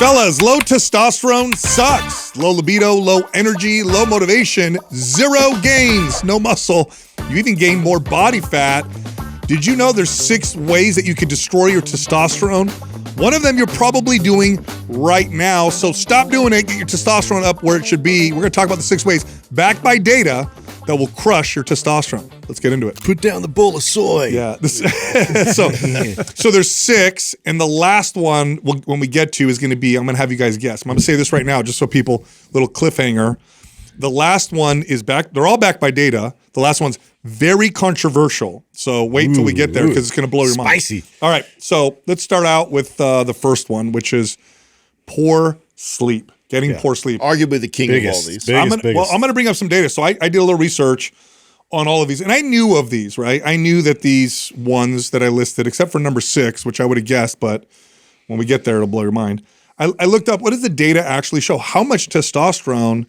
Fellas, low testosterone sucks. Low libido, low energy, low motivation, zero gains, no muscle. You even gain more body fat. Did you know there's 6 ways that you can destroy your testosterone? One of them you're probably doing right now. So stop doing it. Get your testosterone up where it should be. We're going to talk about the 6 ways backed by data that will crush your testosterone. Let's get into it. Put down the bowl of soy. Yeah. So there's 6, and the last one when we get to is going to be, I'm going to have you guys guess. I'm going to say this right now just so people, little cliffhanger. The last one is back. They're all backed by data. The last one's very controversial. So wait until we get there because it's going to blow your mind. Spicy. All right. So let's start out with the first one, which is poor sleep. Getting poor sleep. Arguably the king of all these. I'm going to bring up some data. So I did a little research on all of these. And I knew of these, right? I knew that these ones that I listed, except for number 6, which I would have guessed, but when we get there, it'll blow your mind. I looked up, what does the data actually show? How much testosterone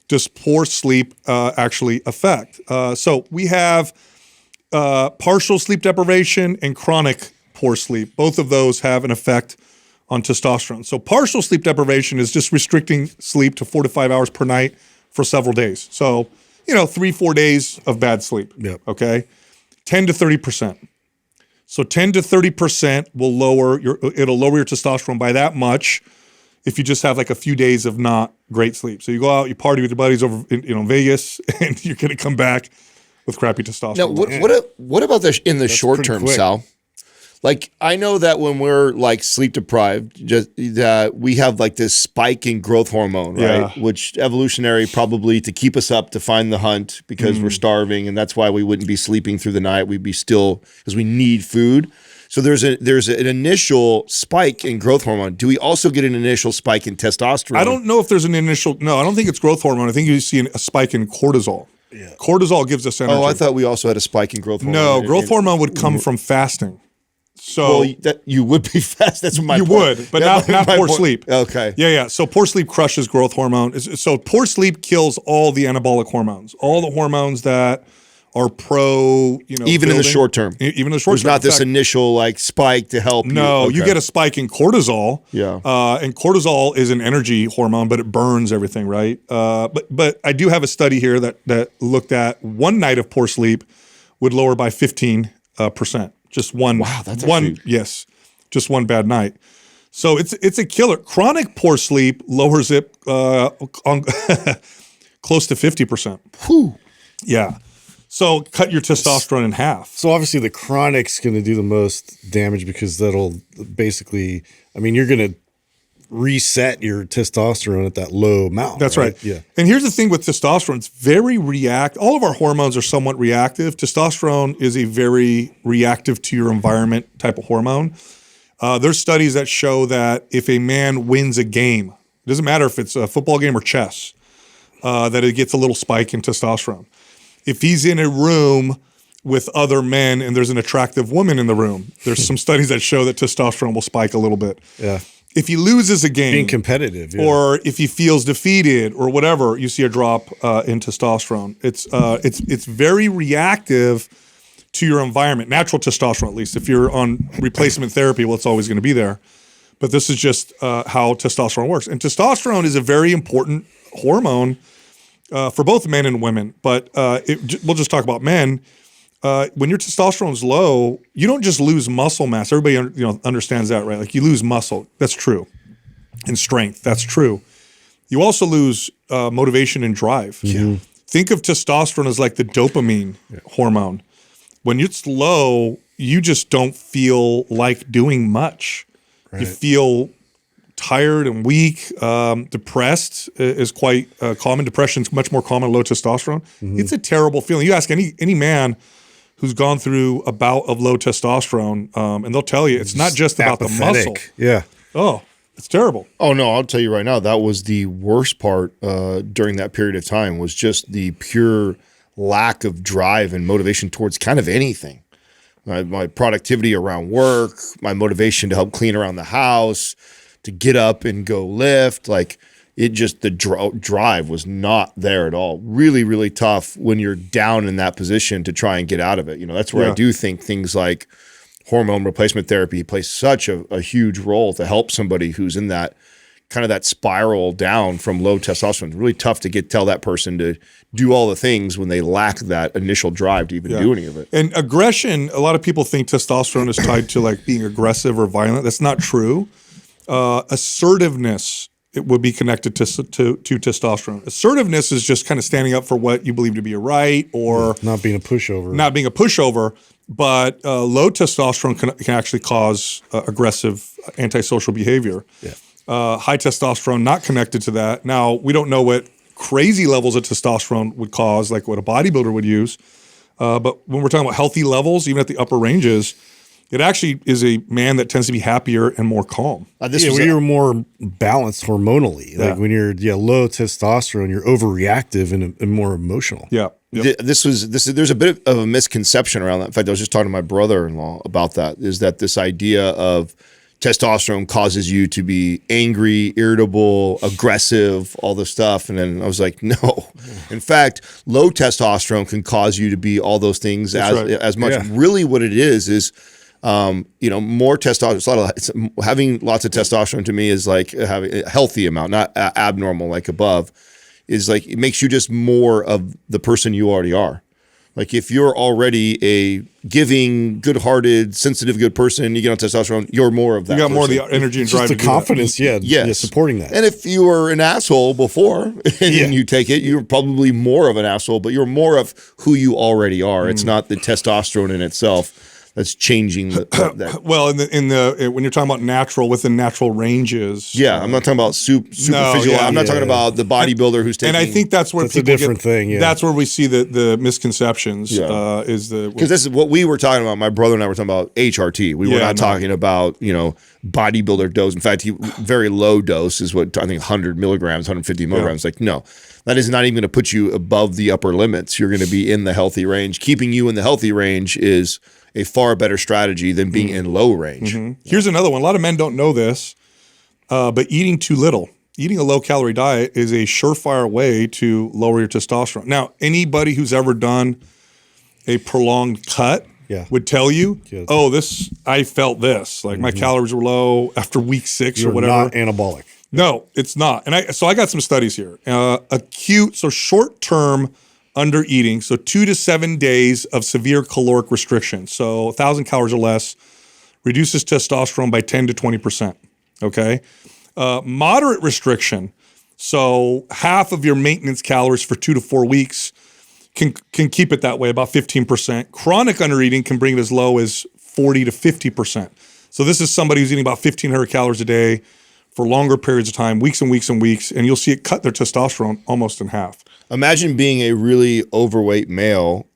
does poor sleep actually affect? So we have partial sleep deprivation and chronic poor sleep. Both of those have an effect on testosterone. So partial sleep deprivation is just restricting sleep to 4 to 5 hours per night for several days. So, 3-4 days of bad sleep. Yep. Okay. 10 to 30%. So 10 to 30% will lower it'll lower your testosterone by that much if you just have like a few days of not great sleep. So you go out, you party with your buddies over in Vegas, and you're going to come back with crappy testosterone. Now, what about in the short term, quick. Sal? Like, I know that when we're like sleep deprived, just that we have like this spike in growth hormone, right? Yeah. Which evolutionary probably to keep us up to find the hunt because we're starving, and that's why we wouldn't be sleeping through the night. We'd be still because we need food. So there's an initial spike in growth hormone. Do we also get an initial spike in testosterone? I don't know if there's an initial. No, I don't think it's growth hormone. I think you see a spike in cortisol. Yeah. Cortisol gives us energy. Oh, I thought we also had a spike in growth hormone. No, growth hormone would come from fasting. So you would be fast. That's my you point. would, but not poor sleep. Okay. Yeah. So poor sleep crushes growth hormone. So poor sleep kills all the anabolic hormones, all the hormones that are pro. Even building. in the short term. Even in the short term. There's not this initial like spike to help. No, you get a spike in cortisol. Yeah. And cortisol is an energy hormone, but it burns everything, right? But I do have a study here that looked at one night of poor sleep would lower by 15%. Just one. Wow, that's yes, just one bad night. So it's a killer. Chronic poor sleep lowers it on close to 50%. Whew. Yeah. So cut your testosterone in half. So obviously the chronic's going to do the most damage because that'll basically, you're going to reset your testosterone at that low amount. That's right. Yeah. And here's the thing with testosterone, it's very reactive. All of our hormones are somewhat reactive. Testosterone is a very reactive to your environment type of hormone. There's studies that show that if a man wins a game, it doesn't matter if it's a football game or chess, that it gets a little spike in testosterone. If he's in a room with other men and there's an attractive woman in the room, there's some studies that show that testosterone will spike a little bit. Yeah. If he loses a game, being competitive, or if he feels defeated, or whatever, you see a drop in testosterone. It's very reactive to your environment. Natural testosterone, at least. If you're on replacement therapy, well, it's always going to be there. But this is just how testosterone works. And testosterone is a very important hormone for both men and women. But we'll just talk about men. When your testosterone is low, you don't just lose muscle mass. Everybody understands that, right? Like you lose muscle. That's true. And strength. That's true. You also lose motivation and drive. Mm-hmm. Think of testosterone as like the dopamine hormone. When it's low, you just don't feel like doing much. Right. You feel tired and weak. Depressed is quite common. Depression is much more common low testosterone. Mm-hmm. It's a terrible feeling. You ask any man who's gone through a bout of low testosterone, and they'll tell you it's not just about the muscle. Yeah. Oh, it's terrible. Oh, no, I'll tell you right now, that was the worst part during that period of time was just the pure lack of drive and motivation towards kind of anything. My productivity around work, my motivation to help clean around the house, to get up and go lift, like it just the drive was not there at all. Really, really tough when you're down in that position to try and get out of it. That's where I do think things like hormone replacement therapy plays such a huge role to help somebody who's in that kind of that spiral down from low testosterone. It's really tough to tell that person to do all the things when they lack that initial drive to even do any of it. And aggression, a lot of people think testosterone is tied to like being aggressive or violent. That's not true. Assertiveness, it would be connected to testosterone. Assertiveness is just kind of standing up for what you believe to be right, or not being a pushover. Not being a pushover. But low testosterone can actually cause aggressive antisocial behavior. Yeah. High testosterone not connected to that. Now, we don't know what crazy levels of testosterone would cause, like what a bodybuilder would use. But when we're talking about healthy levels, even at the upper ranges, it actually is a man that tends to be happier and more calm. When you're more balanced hormonally. Like when you're low testosterone, you're overreactive and more emotional. Yeah. Yep. There's a bit of a misconception around that. In fact, I was just talking to my brother-in-law about that, is that this idea of testosterone causes you to be angry, irritable, aggressive, all this stuff. And then I was like, no. In fact, low testosterone can cause you to be all those things as much. Yeah. Really what it is more testosterone. Having lots of testosterone to me is like having a healthy amount, not abnormal like above. Is like it makes you just more of the person you already are. Like if you're already a giving, good-hearted, sensitive, good person, you get on testosterone, you're more of that. You got person. more of the energy and drive. Just the confidence, supporting that. And if you were an asshole before and you take it, you're probably more of an asshole, but you're more of who you already are. It's not the testosterone in itself that's changing that. Well, when you're talking about natural, within natural ranges. Yeah, I'm not talking about superficial. I'm not talking about the bodybuilder who's taking. And I think that's where that's a different thing. Yeah, that's where we see the misconceptions. Because this is what we were talking about. My brother and I were talking about HRT. We were not talking about bodybuilder dose. In fact, very low dose is what I think 100 milligrams, 150 milligrams. Like no. That is not even going to put you above the upper limits. You're going to be in the healthy range. Keeping you in the healthy range is a far better strategy than being in low range. Mm-hmm. Here's another one. A lot of men don't know this, but eating too little. Eating a low-calorie diet is a surefire way to lower your testosterone. Now, anybody who's ever done a prolonged cut would tell you, I felt this. Like my calories were low after week 6 or whatever. Not anabolic. No, it's not. And so I got some studies here. Short-term under eating, so 2 to 7 days of severe caloric restriction, so 1,000 calories or less, reduces testosterone by 10 to 20%, okay? Moderate restriction, so half of your maintenance calories for 2 to 4 weeks can keep it that way, about 15%. Chronic under eating can bring it as low as 40 to 50%. So this is somebody who's eating about 1,500 calories a day for longer periods of time, weeks and weeks and weeks, and you'll see it cut their testosterone almost in half. Imagine being a really overweight male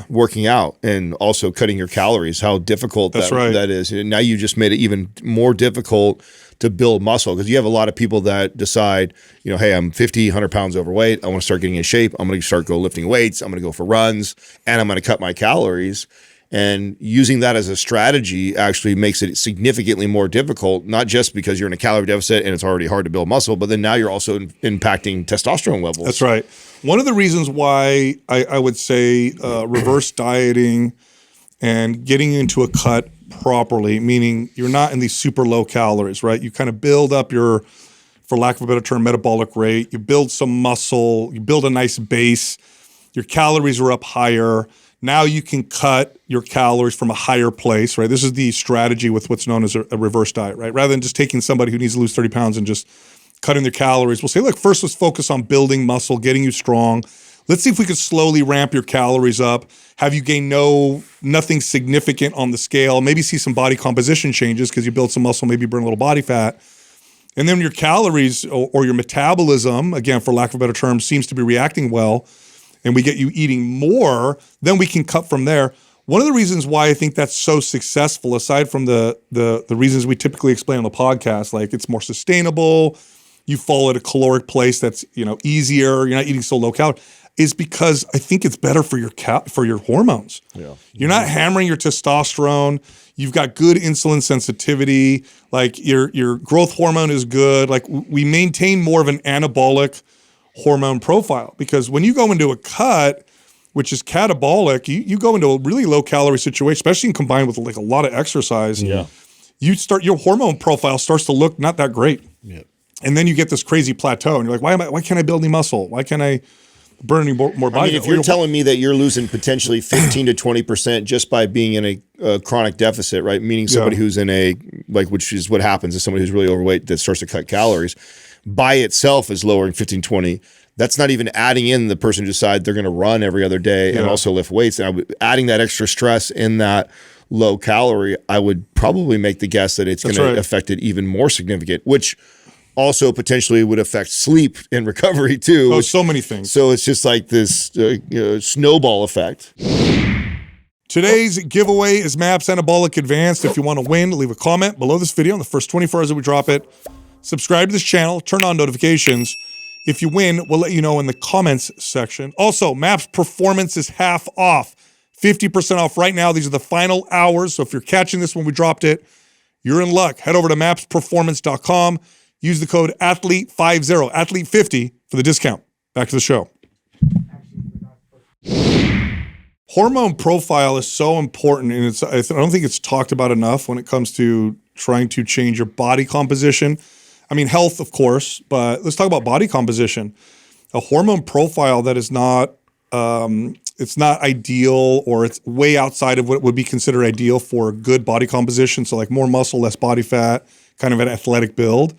working out and also cutting your calories, how difficult that is. And now you just made it even more difficult to build muscle because you have a lot of people that decide, hey, I'm 50, 100 pounds overweight. I want to start getting in shape. I'm going to start lifting weights. I'm going to go for runs and I'm going to cut my calories. And using that as a strategy actually makes it significantly more difficult, not just because you're in a calorie deficit and it's already hard to build muscle, but then now you're also impacting testosterone levels. That's right. One of the reasons why I would say reverse dieting and getting into a cut properly, meaning you're not in these super low calories, right? You kind of build up your, for lack of a better term, metabolic rate. You build some muscle. You build a nice base. Your calories are up higher. Now you can cut your calories from a higher place, right? This is the strategy with what's known as a reverse diet, right? Rather than just taking somebody who needs to lose 30 pounds and just cutting their calories, we'll say, look, first let's focus on building muscle, getting you strong. Let's see if we could slowly ramp your calories up, have you gain nothing significant on the scale, maybe see some body composition changes because you build some muscle, maybe burn a little body fat. And then your calories or your metabolism, again, for lack of a better term, seems to be reacting well, and we get you eating more, then we can cut from there. One of the reasons why I think that's so successful, aside from the reasons we typically explain on the podcast, like it's more sustainable, you fall at a caloric place that's easier, you're not eating so low calorie, is because I think it's better for your hormones. Yeah. You're not hammering your testosterone. You've got good insulin sensitivity. Like your growth hormone is good. Like we maintain more of an anabolic hormone profile because when you go into a cut, which is catabolic, you go into a really low calorie situation, especially combined with like a lot of exercise. Yeah. Your hormone profile starts to look not that great. Yeah. And then you get this crazy plateau, and you're like, why can't I build any muscle? Why can't I burn any more body? I mean, if you're telling me that you're losing potentially 15 to 20% just by being in a chronic deficit, right? Meaning somebody who's in which is what happens to somebody who's really overweight that starts to cut calories, by itself is lowering 15, 20. That's not even adding in the person who decides they're going to run every other day and also lift weights. And adding that extra stress in that low calorie, I would probably make the guess that it's going to affect it even more significant, which also potentially would affect sleep and recovery too. Oh, so many things. So it's just like this snowball effect. Today's giveaway is MAPS Anabolic Advanced. If you want to win, leave a comment below this video in the first 24 hours that we drop it. Subscribe to this channel, turn on notifications. If you win, we'll let you know in the comments section. Also, MAPS Performance is half off. 50% off right now. These are the final hours. So if you're catching this when we dropped it, you're in luck. Head over to mapsperformance.com. Use the code ATHLETE50, ATHLETE50 for the discount. Back to the show. Hormone profile is so important, and I don't think it's talked about enough when it comes to trying to change your body composition. I mean, health, of course, but let's talk about body composition. A hormone profile that is not, it's not ideal, or it's way outside of what would be considered ideal for good body composition. So like more muscle, less body fat, kind of an athletic build.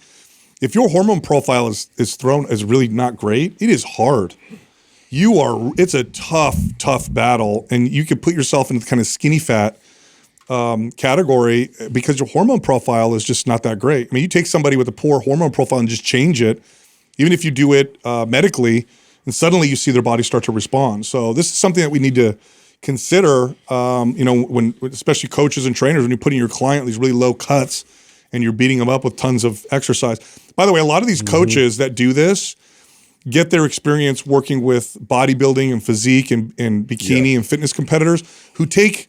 If your hormone profile is really not great, it is hard. It's a tough battle, and you could put yourself into the kind of skinny fat category because your hormone profile is just not that great. I mean, you take somebody with a poor hormone profile and just change it, even if you do it medically, and suddenly you see their body start to respond. So this is something that we need to consider, when especially coaches and trainers, when you're putting your client these really low cuts and you're beating them up with tons of exercise. By the way, a lot of these coaches that do this get their experience working with bodybuilding and physique and bikini and fitness competitors who take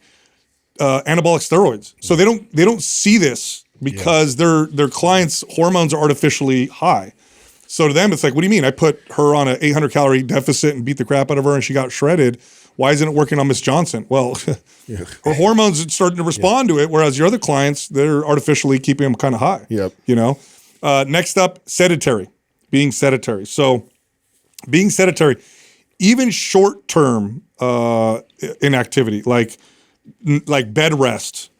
anabolic steroids. So they don't see this because their clients' hormones are artificially high. So to them, it's like, what do you mean? I put her on an 800 calorie deficit and beat the crap out of her and she got shredded. Why isn't it working on Miss Johnson? Well, her hormones are starting to respond to it, whereas your other clients, they're artificially keeping them kind of high. Next up, sedentary, being sedentary. So being sedentary, even short-term inactivity, like bed rest,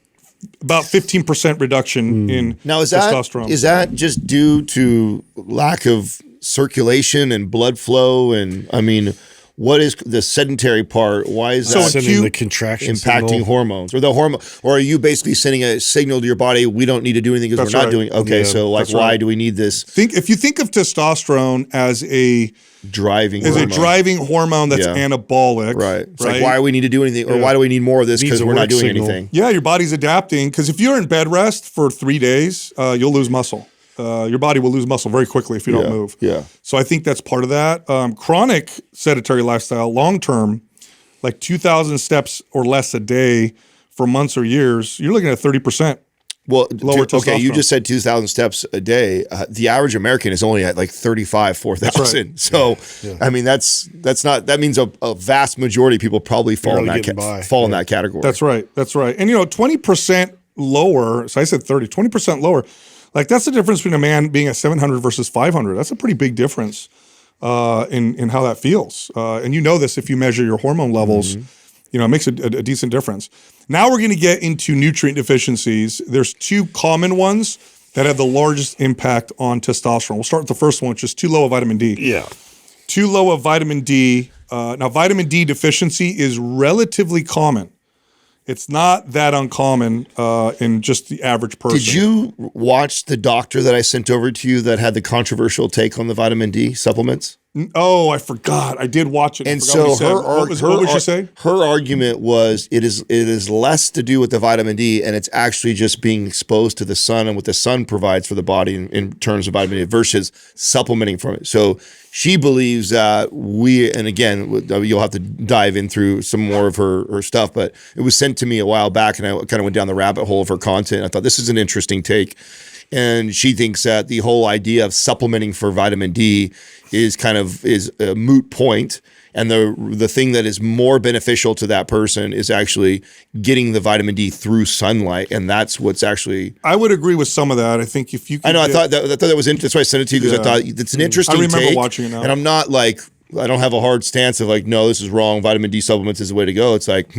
about 15% reduction in testosterone. Is that just due to lack of circulation and blood flow? And I mean, what is the sedentary part? Why is that sending the contraction impacting signal? Hormones or the hormone? Or are you basically sending a signal to your body? We don't need to do anything because we're not doing. Okay, so like, why do we need this? If you think of testosterone as a driving hormone that's anabolic, right? It's like, why do we need to do anything, or why do we need more of this because we're not doing anything? Yeah, your body's adapting, because if you're in bed rest for 3 days, you'll lose muscle. Your body will lose muscle very quickly if you don't move. Yeah. So I think that's part of that. Chronic sedentary lifestyle, long term, like 2,000 steps or less a day for months or years, you're looking at 30%. Well, lower testosterone. Okay, you just said 2,000 steps a day. The average American is only at like 4,000. Right. So, I mean, that means a vast majority of people probably fall in that category. That's right. And 20% lower. So I said 20% lower. Like, that's the difference between a man being at 700 versus 500. That's a pretty big difference in how that feels. And you know this if you measure your hormone levels. It makes a decent difference. Now we're going to get into nutrient deficiencies. There's 2 common ones that have the largest impact on testosterone. We'll start with the first one, which is too low of vitamin D. Yeah. Too low of vitamin D. Now, vitamin D deficiency is relatively common. It's not that uncommon in just the average person. Did you watch the doctor that I sent over to you that had the controversial take on the vitamin D supplements? Oh, I forgot. I did watch it. And so what would she say? Her argument was it is less to do with the vitamin D, and it's actually just being exposed to the sun and what the sun provides for the body in terms of vitamin D versus supplementing from it. So she believes that and again, you'll have to dive in through some more of her stuff, but it was sent to me a while back, and I kind of went down the rabbit hole of her content. I thought this is an interesting take. And she thinks that the whole idea of supplementing for vitamin D is a moot point, And the thing that is more beneficial to that person is actually getting the vitamin D through sunlight, and that's what's actually. I would agree with some of that. I think if you, could I thought that was that's why I sent it to you because I thought it's an interesting. I remember take, watching it now, and I'm not like I don't have a hard stance of like no, this is wrong. Vitamin D supplements is the way to go. It's like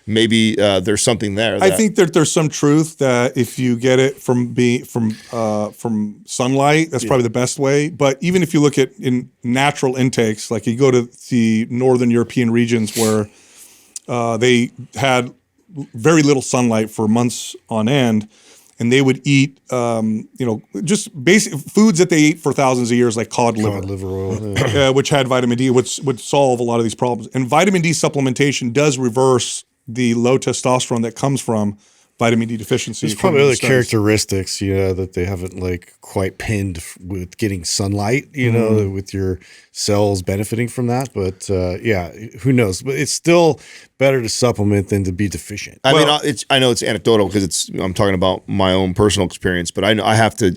maybe there's something there. I think that there's some truth that if you get it from sunlight, that's probably the best way. But even if you look at in natural intakes, like you go to the northern European regions where they had very little sunlight for months on end, and they would eat, just basic foods that they ate for thousands of years, like cod liver oil, which had vitamin D, which would solve a lot of these problems. And vitamin D supplementation does reverse the low testosterone that comes from vitamin D deficiency. There's probably other characteristics, that they haven't like quite pinned with getting sunlight, with your cells benefiting from that. But who knows? But it's still better to supplement than to be deficient. I know it's anecdotal because I'm talking about my own personal experience, but I know I have to,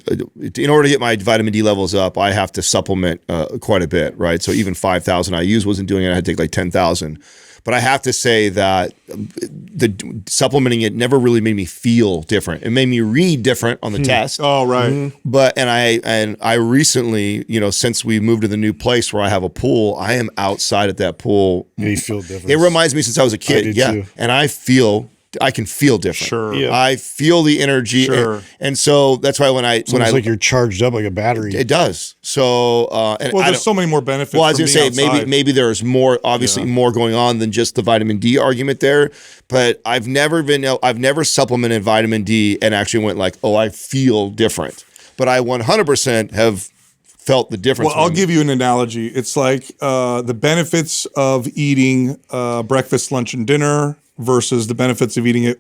in order to get my vitamin D levels up, I have to supplement quite a bit, right? So even 5,000 IUs wasn't doing it. I had to take like 10,000. But I have to say that the supplementing it never really made me feel different. It made me read different on the test. Oh, right. But I recently, since we moved to the new place where I have a pool, I am outside at that pool. You feel different. It reminds me since I was a kid. Too. And I can feel different. Sure. Yeah. I feel the energy. Sure. And so that's why it's like you're charged up like a battery. It does. So there's so many more benefits. Well, I was going to say outside. maybe there's more more going on than just the vitamin D argument there. But I've never supplemented vitamin D and actually went like, oh, I feel different. But I 100% have felt the difference. Well, I'll give you an analogy. It's like the benefits of eating breakfast, lunch, and dinner versus the benefits of eating it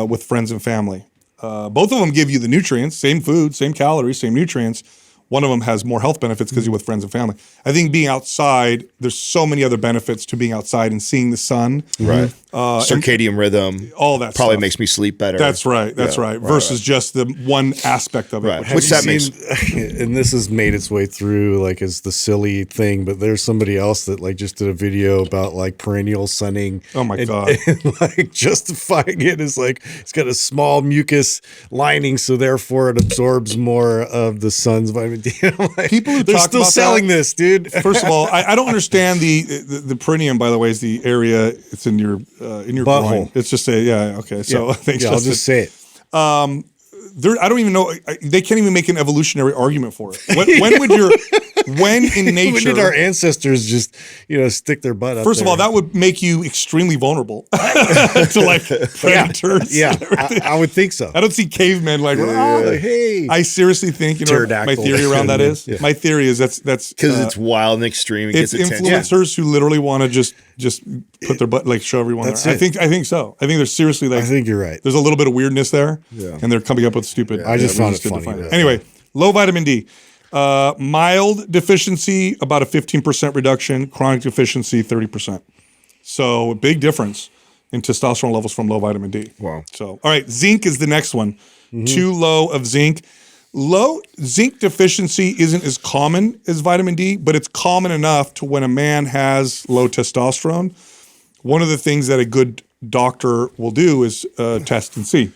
with friends and family. Both of them give you the nutrients, same food, same calories, same nutrients. One of them has more health benefits because you're with friends and family. I think being outside, there's so many other benefits to being outside and seeing the sun. Right. Circadian rhythm. All that probably stuff makes me sleep better. That's right. That's right. Versus just the one aspect of it. Right. Which that makes. And this has made its way through like as the silly thing, but there's somebody else that like just did a video about like perennial sunning. Oh my God. And like justifying it is like it's got a small mucus lining, so therefore it absorbs more of the sun's vitamin D. Like, people who they're talk still about selling this, dude. First of all, I don't understand the perineum. By the way, is the area it's in your butthole. groin. It's just okay. So thanks. Yeah, I'll just say it. I don't even know. They can't even make an evolutionary argument for it. When in nature? When did our ancestors just stick their butt up? First of all, that would make you extremely vulnerable to like predators. Yeah, I would think so. I don't see cavemen like, hey. I seriously think my theory around that is. Yeah. My theory is that's because it's wild and extreme. It's influencers who literally want to just put their butt, like show everyone there. I think so. I think there's seriously like. I think you're right. There's a little bit of weirdness there, and they're coming up with stupid. I just found it funny. Anyway, low vitamin D. Mild deficiency, about a 15% reduction. Chronic deficiency, 30%. So a big difference in testosterone levels from low vitamin D. Wow. So, all right, zinc is the next one. Too low of zinc. Low zinc deficiency isn't as common as vitamin D, but it's common enough to when a man has low testosterone, one of the things that a good doctor will do is test and see.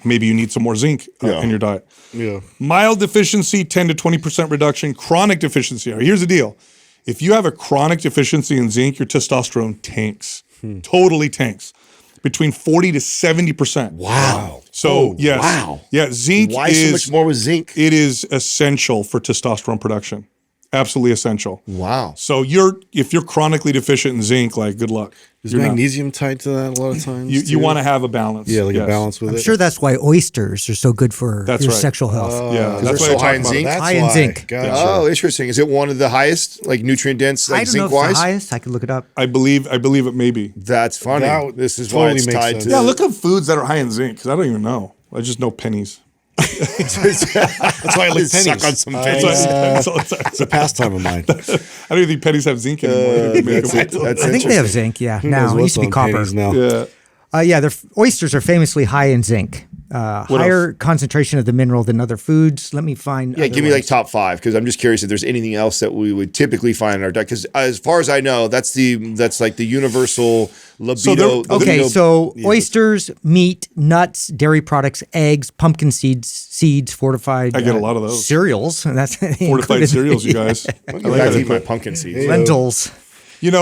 Maybe you need some more zinc in your diet. Yeah. Mild deficiency, 10 to 20% reduction. Chronic deficiency. Here's the deal. If you have a chronic deficiency in zinc, your testosterone tanks. Totally tanks. Between 40 to 70%. Wow. So, yes. Wow. Yeah, zinc Why so much more with zinc? It is essential for testosterone production. Absolutely essential. Wow. So if you're chronically deficient in zinc, like good luck. Is magnesium tied to that a lot of times? You want to have a balance. Yeah, like a balance with it. I'm sure that's why oysters are so good for your sexual health. Yeah, that's why they're high in zinc. High in zinc. Gotcha. Oh, interesting. Is it one of the highest, like nutrient dense, like I don't know if zinc-wise? it's the highest. I could look it up. I believe it may be. That's funny. That This is totally why it's makes tied sense. to. Yeah, look up foods that are high in zinc because I don't even know. I just know pennies. That's why I like pennies. Suck on some pennies. It's a pastime of mine. I don't even think pennies have zinc anymore. I think they have zinc. Yeah, now it used to be copper. Now. Yeah. Their oysters are famously high in zinc. higher concentration of the mineral than other foods. Let me find. Yeah, give me like top 5 because I'm just curious if there's anything else that we would typically find in our diet. Because as far as I know, that's like the universal libido. So oysters, meat, nuts, dairy products, eggs, pumpkin seeds, fortified. I get a lot of those cereals. And that's fortified cereals, you guys. I like to eat my pumpkin seeds. Lentils. There's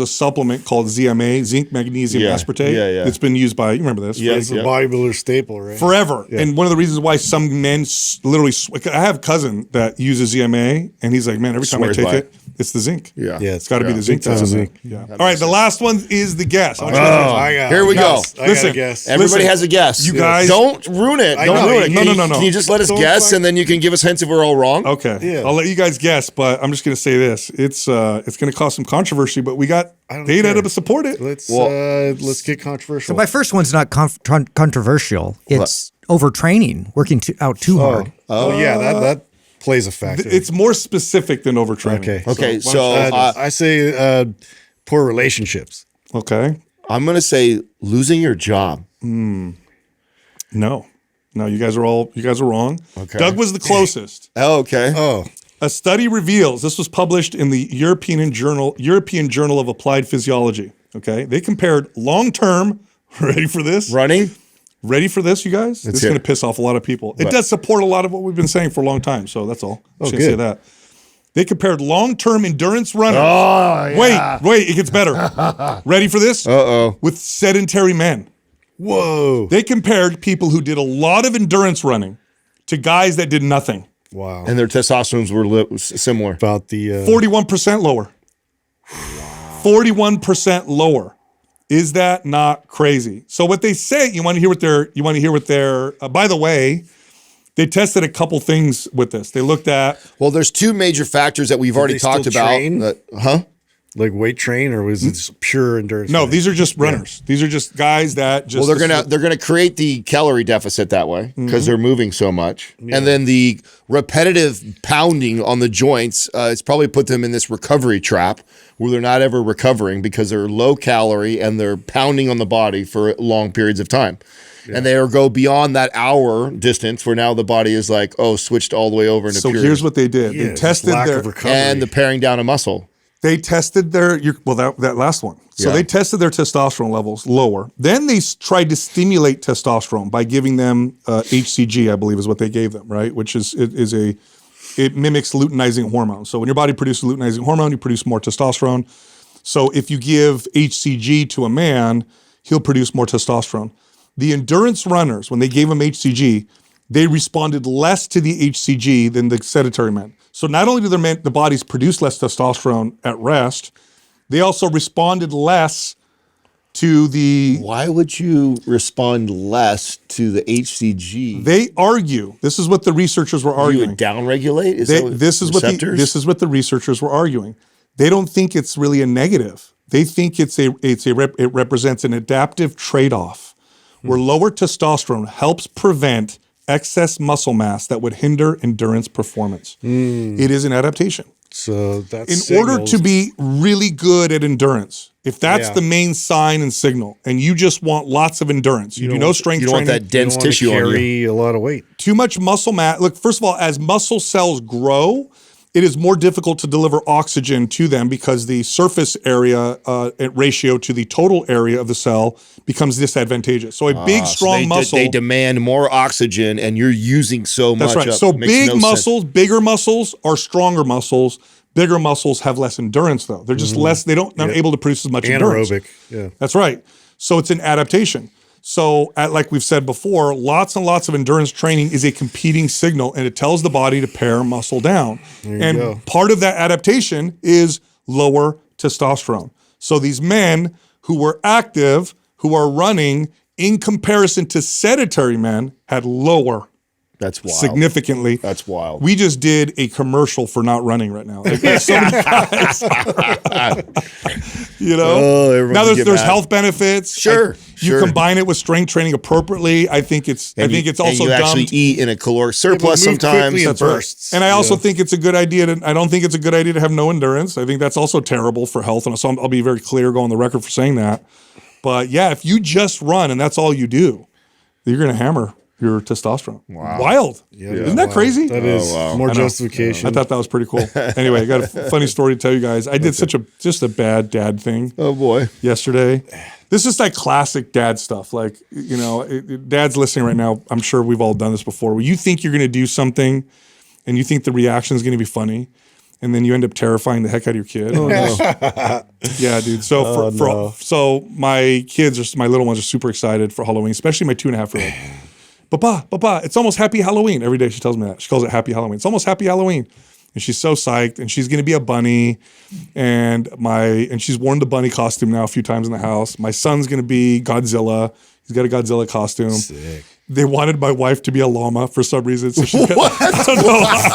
a supplement called ZMA, zinc magnesium aspartate. Yeah. It's been used by, you remember this? Yeah, It's a bodybuilder staple, right? Forever. Yeah. And one of the reasons why some men literally, I have a cousin that uses ZMA, and he's like, man, every time I take it, it's the zinc. Yeah. It's got to be the zinc. Big time zinc. Yeah. All right, the last one is the guess. Here we go. Listen, everybody has a guess. You guys, don't ruin it. Don't ruin it. No. Can you just let us guess, and then you can give us hints if we're all wrong? Okay. Yeah. I'll let you guys guess, but I'm just going to say this. It's going to cause some controversy, but we got data to support it. Let's get controversial. So my first one's not controversial. It's overtraining, working out too hard. Oh yeah, that plays a factor. It's more specific than overtraining. Okay. So I say poor relationships. Okay. I'm going to say losing your job. No, you guys are wrong. Okay. Doug was the closest. Oh, okay. Oh, A study reveals, this was published in the European Journal of Applied Physiology. Okay. They compared long-term, ready for this? Running. Ready for this, you guys? This is going to piss off a lot of people. It does support a lot of what we've been saying for a long time, so that's all. I should say that. They compared long-term endurance runners. Oh, yeah. Wait, it gets better. Ready for this? Uh-oh. With sedentary men. whoa. They compared people who did a lot of endurance running to guys that did nothing. Wow. And their testosterone were similar. About the 41% lower. 41% lower. Is that not crazy? So what they say, you want to hear what their by the way, they tested a couple things with this. They looked at Well, there's 2 major factors that we've already talked about. like weight train, or was it just pure endurance? no, training? these are just runners. These are just guys that just Well, they're gonna create the calorie deficit that way because they're moving so much, and then the repetitive pounding on the joints. It's probably put them in this recovery trap where they're not ever recovering because they're low calorie and they're pounding on the body for long periods of time. Yeah. And they go beyond that hour distance where now the body is like, switched all the way over into pure. So here's what they did. They tested their and the paring down of muscle. They tested that last one. So they tested their testosterone levels lower. Then they tried to stimulate testosterone by giving them HCG, I believe is what they gave them, right? Which it mimics luteinizing hormone. So when your body produces luteinizing hormone, you produce more testosterone. So if you give HCG to a man, he'll produce more testosterone. The endurance runners, when they gave them HCG, they responded less to the HCG than the sedentary men. So not only do the bodies produce less testosterone at rest, they also responded less to the... Why would you respond less to the HCG? They argue, this is what the researchers were arguing. You would downregulate? This is what the researchers were arguing. They don't think it's really a negative. They think it represents an adaptive trade-off where lower testosterone helps prevent excess muscle mass that would hinder endurance performance. It is an adaptation. So that's in order to be really good at endurance. If that's the main sign and signal, and you just want lots of endurance, you do no strength you don't training. want that dense tissue on you. Carry a lot of weight. Too much muscle mass. Look, first of all, as muscle cells grow, it is more difficult to deliver oxygen to them because the surface area ratio to the total area of the cell becomes disadvantageous. So a big, strong muscle. They demand more oxygen, and you're using so much. That's right. So big muscles, bigger muscles are stronger muscles. Bigger muscles have less endurance, though. They're just less. They're not able to produce as much endurance. Anaerobic. Yeah. That's right. So it's an adaptation. So like we've said before, lots and lots of endurance training is a competing signal, and it tells the body to pare muscle down. And part of that adaptation is lower testosterone. So these men who were active, who are running, in comparison to sedentary men, had lower. That's wild. Significantly. That's wild. We just did a commercial for not running right now. Like, there's so many guys. Now there's health benefits. Sure. You combine it with strength training appropriately. I think it's also and you dumb. actually eat in a caloric surplus sometimes. That's bursts. And I also think it's a good idea I don't think it's a good idea to have no endurance. I think that's also terrible for health. And so I'll be very clear, go on the record for saying that. But yeah, if you just run and that's all you do, you're going to hammer your testosterone. Wow. Wild. Yeah, Isn't that crazy? That is more I know. justification. I thought that was pretty cool. Anyway, I got a funny story to tell you guys. I did just a bad dad thing Oh boy. yesterday. This is like classic dad stuff. Like, you know, dad's listening right now. I'm sure we've all done this before, where you think you're going to do something and you think the reaction is going to be funny, and then you end up terrifying the heck out of your kid. Oh, no. Yeah, dude. So so my kids, my little ones are super excited for Halloween, especially my 2.5-year-old. Papa, it's almost Happy Halloween. Every day she tells me that. She calls it Happy Halloween. It's almost Happy Halloween. And she's so psyched, and she's gonna be a bunny. And she's worn the bunny costume now a few times in the house. My son's gonna be Godzilla. He's got a Godzilla costume. Sick. They wanted my wife to be a llama for some reason. So she I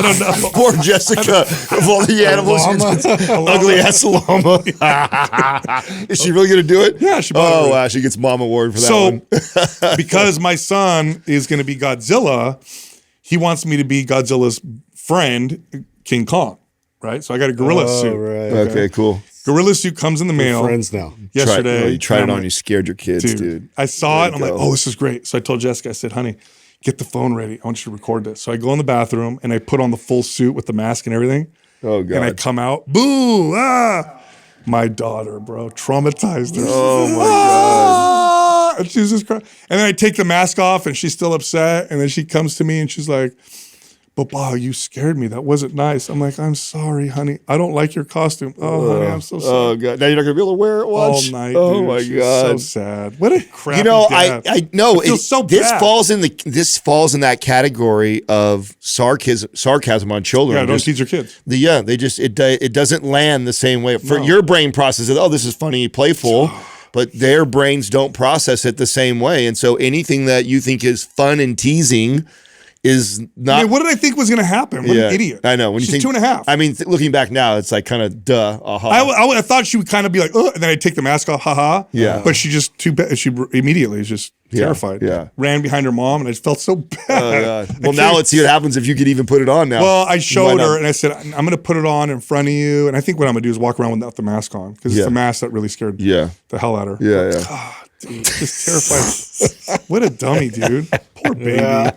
don't know. Poor Jessica. Of all the animals, ugly ass llama. Is she really going to do it? Yeah, she wow, she gets mom award for that one. Because my son is going to be Godzilla, he wants me to be Godzilla's friend, King Kong, right? So I got a gorilla suit. Right. Okay, cool. Gorilla suit comes in the mail Friends now. yesterday. You tried it and I'm on, you scared your kids, dude. I saw it, and I'm like, go. oh, this is great. So I told Jessica, I said, honey, get the phone ready. I want you to record this. So I go in the bathroom, and I put on the full suit with the mask and everything. Oh, God. And I come out, boo, ah. My daughter, bro, traumatized her. Oh, my God. And she's just crying. And then I take the mask off, and she's still upset. And then she comes to me, and she's like, Papa, you scared me. That wasn't nice. I'm like, I'm sorry, honey. I don't like your costume. Oh, honey, I'm so sorry. Oh, God. Now you're not going to be able to wear it All once? night, Oh, dude. my She's God. so sad. What a crappy You know, dad. I know I feel so this bad. falls in that category of sarcasm on children. Yeah, don't Just- teach your kids. it doesn't land the same way. For your brain processes, oh, this is funny, playful, but their brains don't process it the same way. And so anything that you think is fun and teasing is not. I mean, what did I think was going to happen? What an idiot. I know. When She's you think 2.5. I mean, looking back now, it's like kind of duh. Aha. I thought she would kind of be like, and then I'd take the mask off, haha. Yeah. But she just she immediately is just terrified. yeah. Ran behind her mom, and I just felt so bad. Oh, God. Well, now let's see what happens if you could even put it on now. Well, I showed Why her, not? and I said, I'm going to put it on in front of you. And I think what I'm going to do is walk around without the mask on, because it's the mask that really scared the hell out of her. Yeah. God, dude, just terrified. What a dummy, dude. Poor baby. Yeah.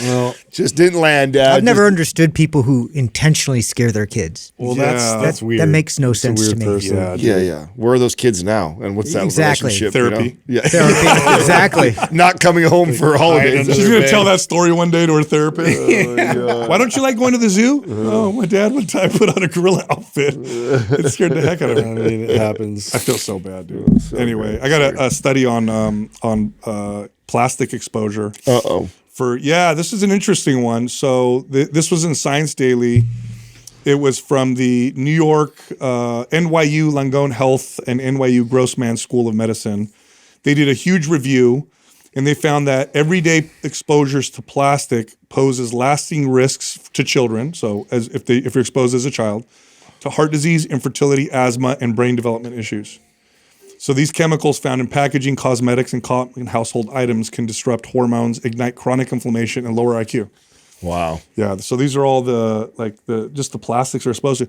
Well, Just didn't land, Dad. I've never understood people who intentionally scare their kids. well, Yeah. that's weird. That makes no That's a sense to weird me. person. Yeah. Where are those kids now? And what's that Exactly. relationship? Therapy. You know? Yeah. Therapy, exactly. Not coming home for holidays. under She's their going to bed. tell that story one day to her therapist. Why don't you like going to the zoo? Oh, my dad one time put on a gorilla outfit. It scared the heck out of I me. mean, it happens. I feel so bad, dude. Anyway, I got a study on plastic exposure. Uh-oh. This is an interesting one. So this was in Science Daily. It was from the New York NYU Langone Health and NYU Grossman School of Medicine. They did a huge review, and they found that everyday exposures to plastic poses lasting risks to children. So if you're exposed as a child, to heart disease, infertility, asthma, and brain development issues. So these chemicals found in packaging, cosmetics, and household items can disrupt hormones, ignite chronic inflammation, and lower IQ. Wow. Yeah. So these are all just the plastics are exposed to.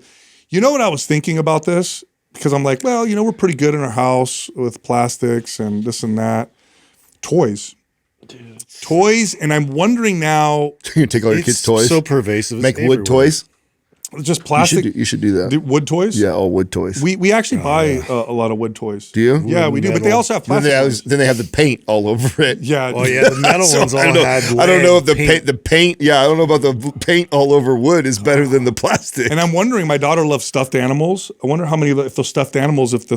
You know what I was thinking about this? Because I'm like, well, we're pretty good in our house with plastics and this and that. Toys. Toys. And I'm wondering now, You're going to take all your kids' toys? So pervasive. It's Make everywhere. wood toys? just plastic. You should do that. Wood toys? Yeah, all wood toys. We actually buy a lot of wood toys. Do you? Yeah, we do. But they also have Then plastic. they have the paint all over it. Yeah. Oh yeah, the metal So ones all I don't know. had. I don't know if lead the paint. Yeah, I don't know about the paint all over wood is better than the plastic. And I'm wondering, my daughter loves stuffed animals. I wonder how many if those stuffed animals, if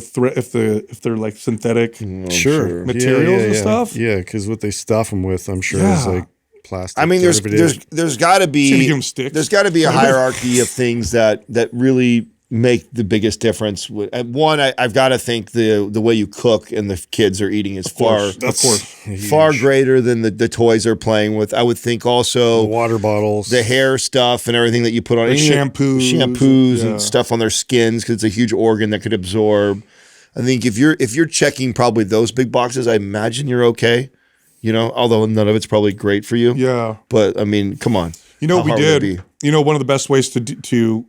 they're like synthetic. Sure, materials and stuff? Yeah, because what they stuff them with, I'm sure, is Yeah. like plastic. I mean, there's derivatives. got to Just gonna give be 'em sticks. there's got to be a hierarchy of things that really make the biggest difference. One, I've got to think the way you cook and the kids are eating is Of course. far greater than the toys they're playing with. I would think also The water bottles, the hair stuff and everything that you put on The shampoos, and stuff on their skins, because it's a huge organ that could absorb. I think if you're checking probably those big boxes, I imagine you're okay. Although none of it's probably great for you. Yeah. But I mean, come on. You know what we How hard would did? it be? One of the best ways to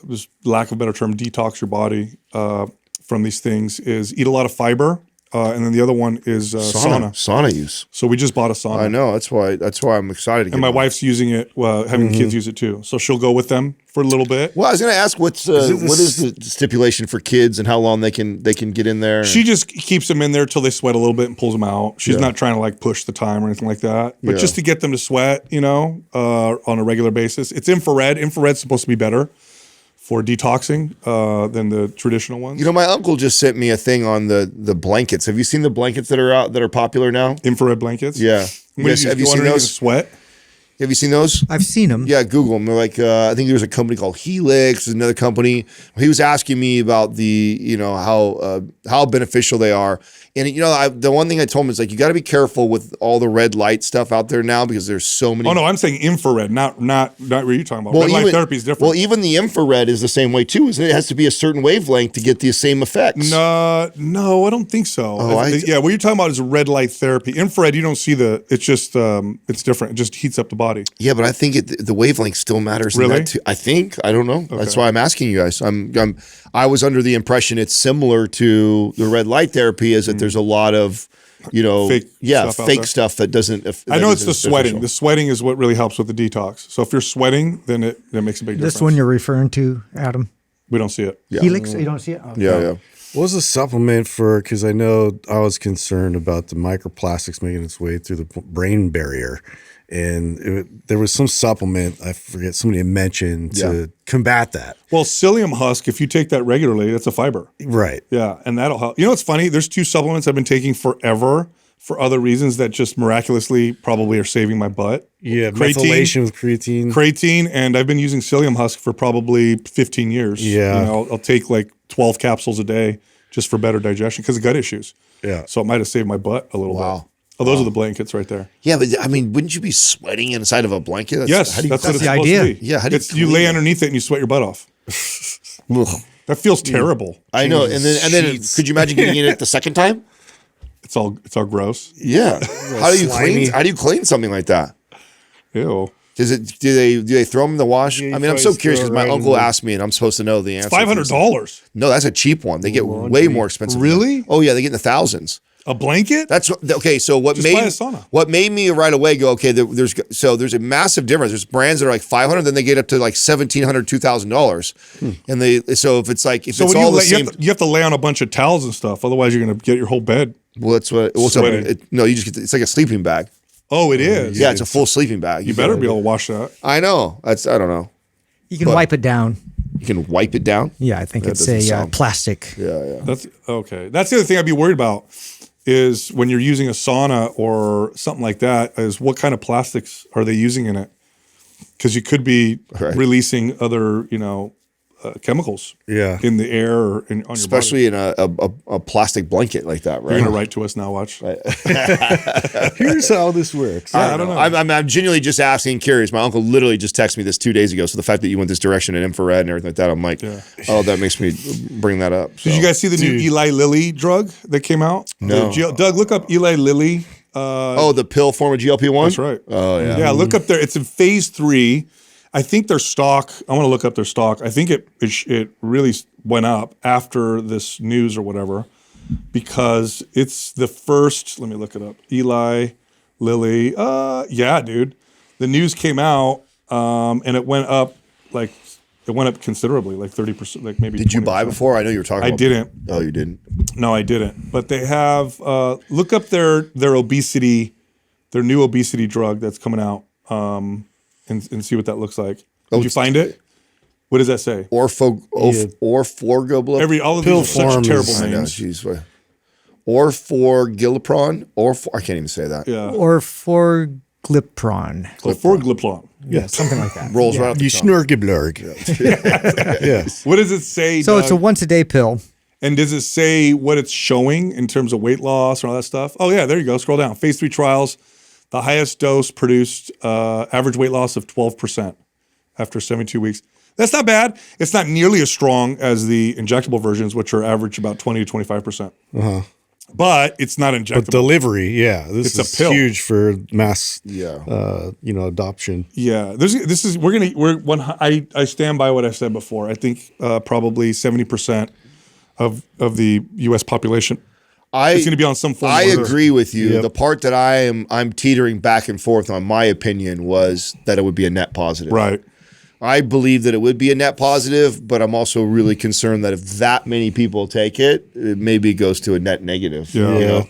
was lack of a better term, detox your body from these things is eat a lot of fiber and then the other one is sauna. Sauna use. So we just bought a sauna. I know. That's why I'm excited to get And my one. wife's using it, having the kids use it too. So she'll go with them for a little bit. Well, I was going to ask what is the stipulation for kids and how long they can get in there? She just keeps them in there till they sweat a little bit and pulls them out. She's not trying to like push the time or anything like that, but just to get them to sweat, on a regular basis. It's infrared. Infrared's supposed to be better for detoxing than the traditional ones. My uncle just sent me a thing on the blankets. Have you seen the blankets that are out that are popular now? Infrared blankets. Yeah. Have you seen those? Sweat. Have you seen those? I've seen them. Yeah, Google them. They're like, I think there's a company called Helix, there's another company. He was asking me about the, how beneficial they are. And, the one thing I told him is like, you got to be careful with all the red light stuff out there now because there's so many. Oh, no, I'm saying infrared, not what you're talking about. Red light therapy is different. Well, even the infrared is the same way too, isn't it? It has to be a certain wavelength to get the same effects. No, I don't think so. Oh, what you're talking about is red light therapy. Infrared, you don't see it's just, it's different. It just heats up the body. Yeah, but I think the wavelength still matters. Really? In that too. I think. I don't know. Okay. That's why I'm asking you guys. I was under the impression it's similar to the red light therapy, is that there's a lot of, fake stuff that doesn't. I know it's the sweating. The sweating is what really helps with the detox. So if you're sweating, then it makes a big difference. This one you're referring to, Adam? We don't see it. Yeah. Helix? You don't see it? Okay. Yeah. What was the supplement for? Because I know I was concerned about the microplastics making its way through the brain barrier. And there was some supplement, I forget, somebody had mentioned to combat that. Well, psyllium husk, if you take that regularly, that's a fiber. Right. Yeah, and that'll help. You know what's funny? There's 2 supplements I've been taking forever for other reasons that just miraculously probably are saving my butt. Yeah, methylation with creatine. Creatine, and I've been using psyllium husk for probably 15 years. Yeah. I'll take like 12 capsules a day just for better digestion because of gut issues. Yeah. So it might have saved my butt a little bit. Oh, those are the blankets right there. Yeah, but I mean, wouldn't you be sweating inside of a blanket? Yes, that's what it's the supposed idea. to be. Yeah, how do you you lay clean it? underneath it and you sweat your butt off. That feels terrible. I know. And then could you imagine getting in it the second time? It's all gross. Yeah. How do you slimy. clean something like that? Ew. Do they throw them in the wash? Yeah, I mean, I'm so curious because my uncle asked me, and I'm supposed to know the answer. $500. No, that's a cheap one. They get way more expensive. Really? Oh yeah, they get in the thousands. A blanket? That's okay. So buy a sauna. what made me right away go, okay, there's a massive difference. There's brands that are like $500, then they get up to like $1,700, $2,000, and it's all the same. You have to lay on a bunch of towels and stuff. Otherwise, you're going to get your whole bed. Well, that's what. Sweating. You just get. It's like a sleeping bag. Oh, it is. Yeah, it's a full sleeping bag. You better be able to wash that. I know. I don't know. You can wipe it down. You can wipe it down. Yeah, I think That it's doesn't a sound- plastic. Yeah. That's okay. That's the other thing I'd be worried about is when you're using a sauna or something like that, is what kind of plastics are they using in it? Because you could be releasing other, chemicals in the air or on your Especially in a plastic blanket like that, right? body. You're going to write to us now, watch. Here's how this works. I don't know. I'm genuinely just asking, curious. My uncle literally just texted me this 2 days ago. So the fact that you went this direction in infrared and everything like that, I'm like, oh, that makes me bring that up. So. Did you guys see the new Eli Lilly drug that came out? No. Doug, look up Eli Lilly. The pill form of GLP-1? That's right. Oh, yeah. Yeah, look up there. It's in phase 3. I think their stock, I want to look up their stock. I think it really went up after this news or whatever because it's the first, let me look it up, Eli Lilly. Yeah, dude. The news came out and it went up considerably, like 30%, like maybe. Did you 20%. buy before? I know you were talking about. I didn't. Oh, you didn't? No, I didn't. But they have, look up their obesity, their new obesity drug that's coming out. And see what that looks like. Did you find it? What does that say? Orforglipron. All of Pill these are such form terrible is- I know, names. jeez. Orforglipron. I can't even say that. Yeah. Or for glipron. Orforglipron. Yeah, something like that. Rolls right off the You tongue. snurgeblurg. Yes. What does it say? So it's a Doug? once-a-day pill. And does it say what it's showing in terms of weight loss and all that stuff? Oh yeah, there you go. Scroll down. Phase 3 trials. The highest dose produced average weight loss of 12% after 72 weeks. That's not bad. It's not nearly as strong as the injectable versions, which are average about 20 to 25%. But it's not injectable. But delivery, this It's a is pill. huge for mass, Yeah. adoption. Yeah, I stand by what I said before. I think probably 70% of the U.S. population it's going to be on some form. I of agree with you. Yep. The part that I'm teetering back and forth on my opinion was that it would be a net positive. Right. I believe that it would be a net positive, but I'm also really concerned that if that many people take it, it maybe goes to a net negative. Yeah. You know?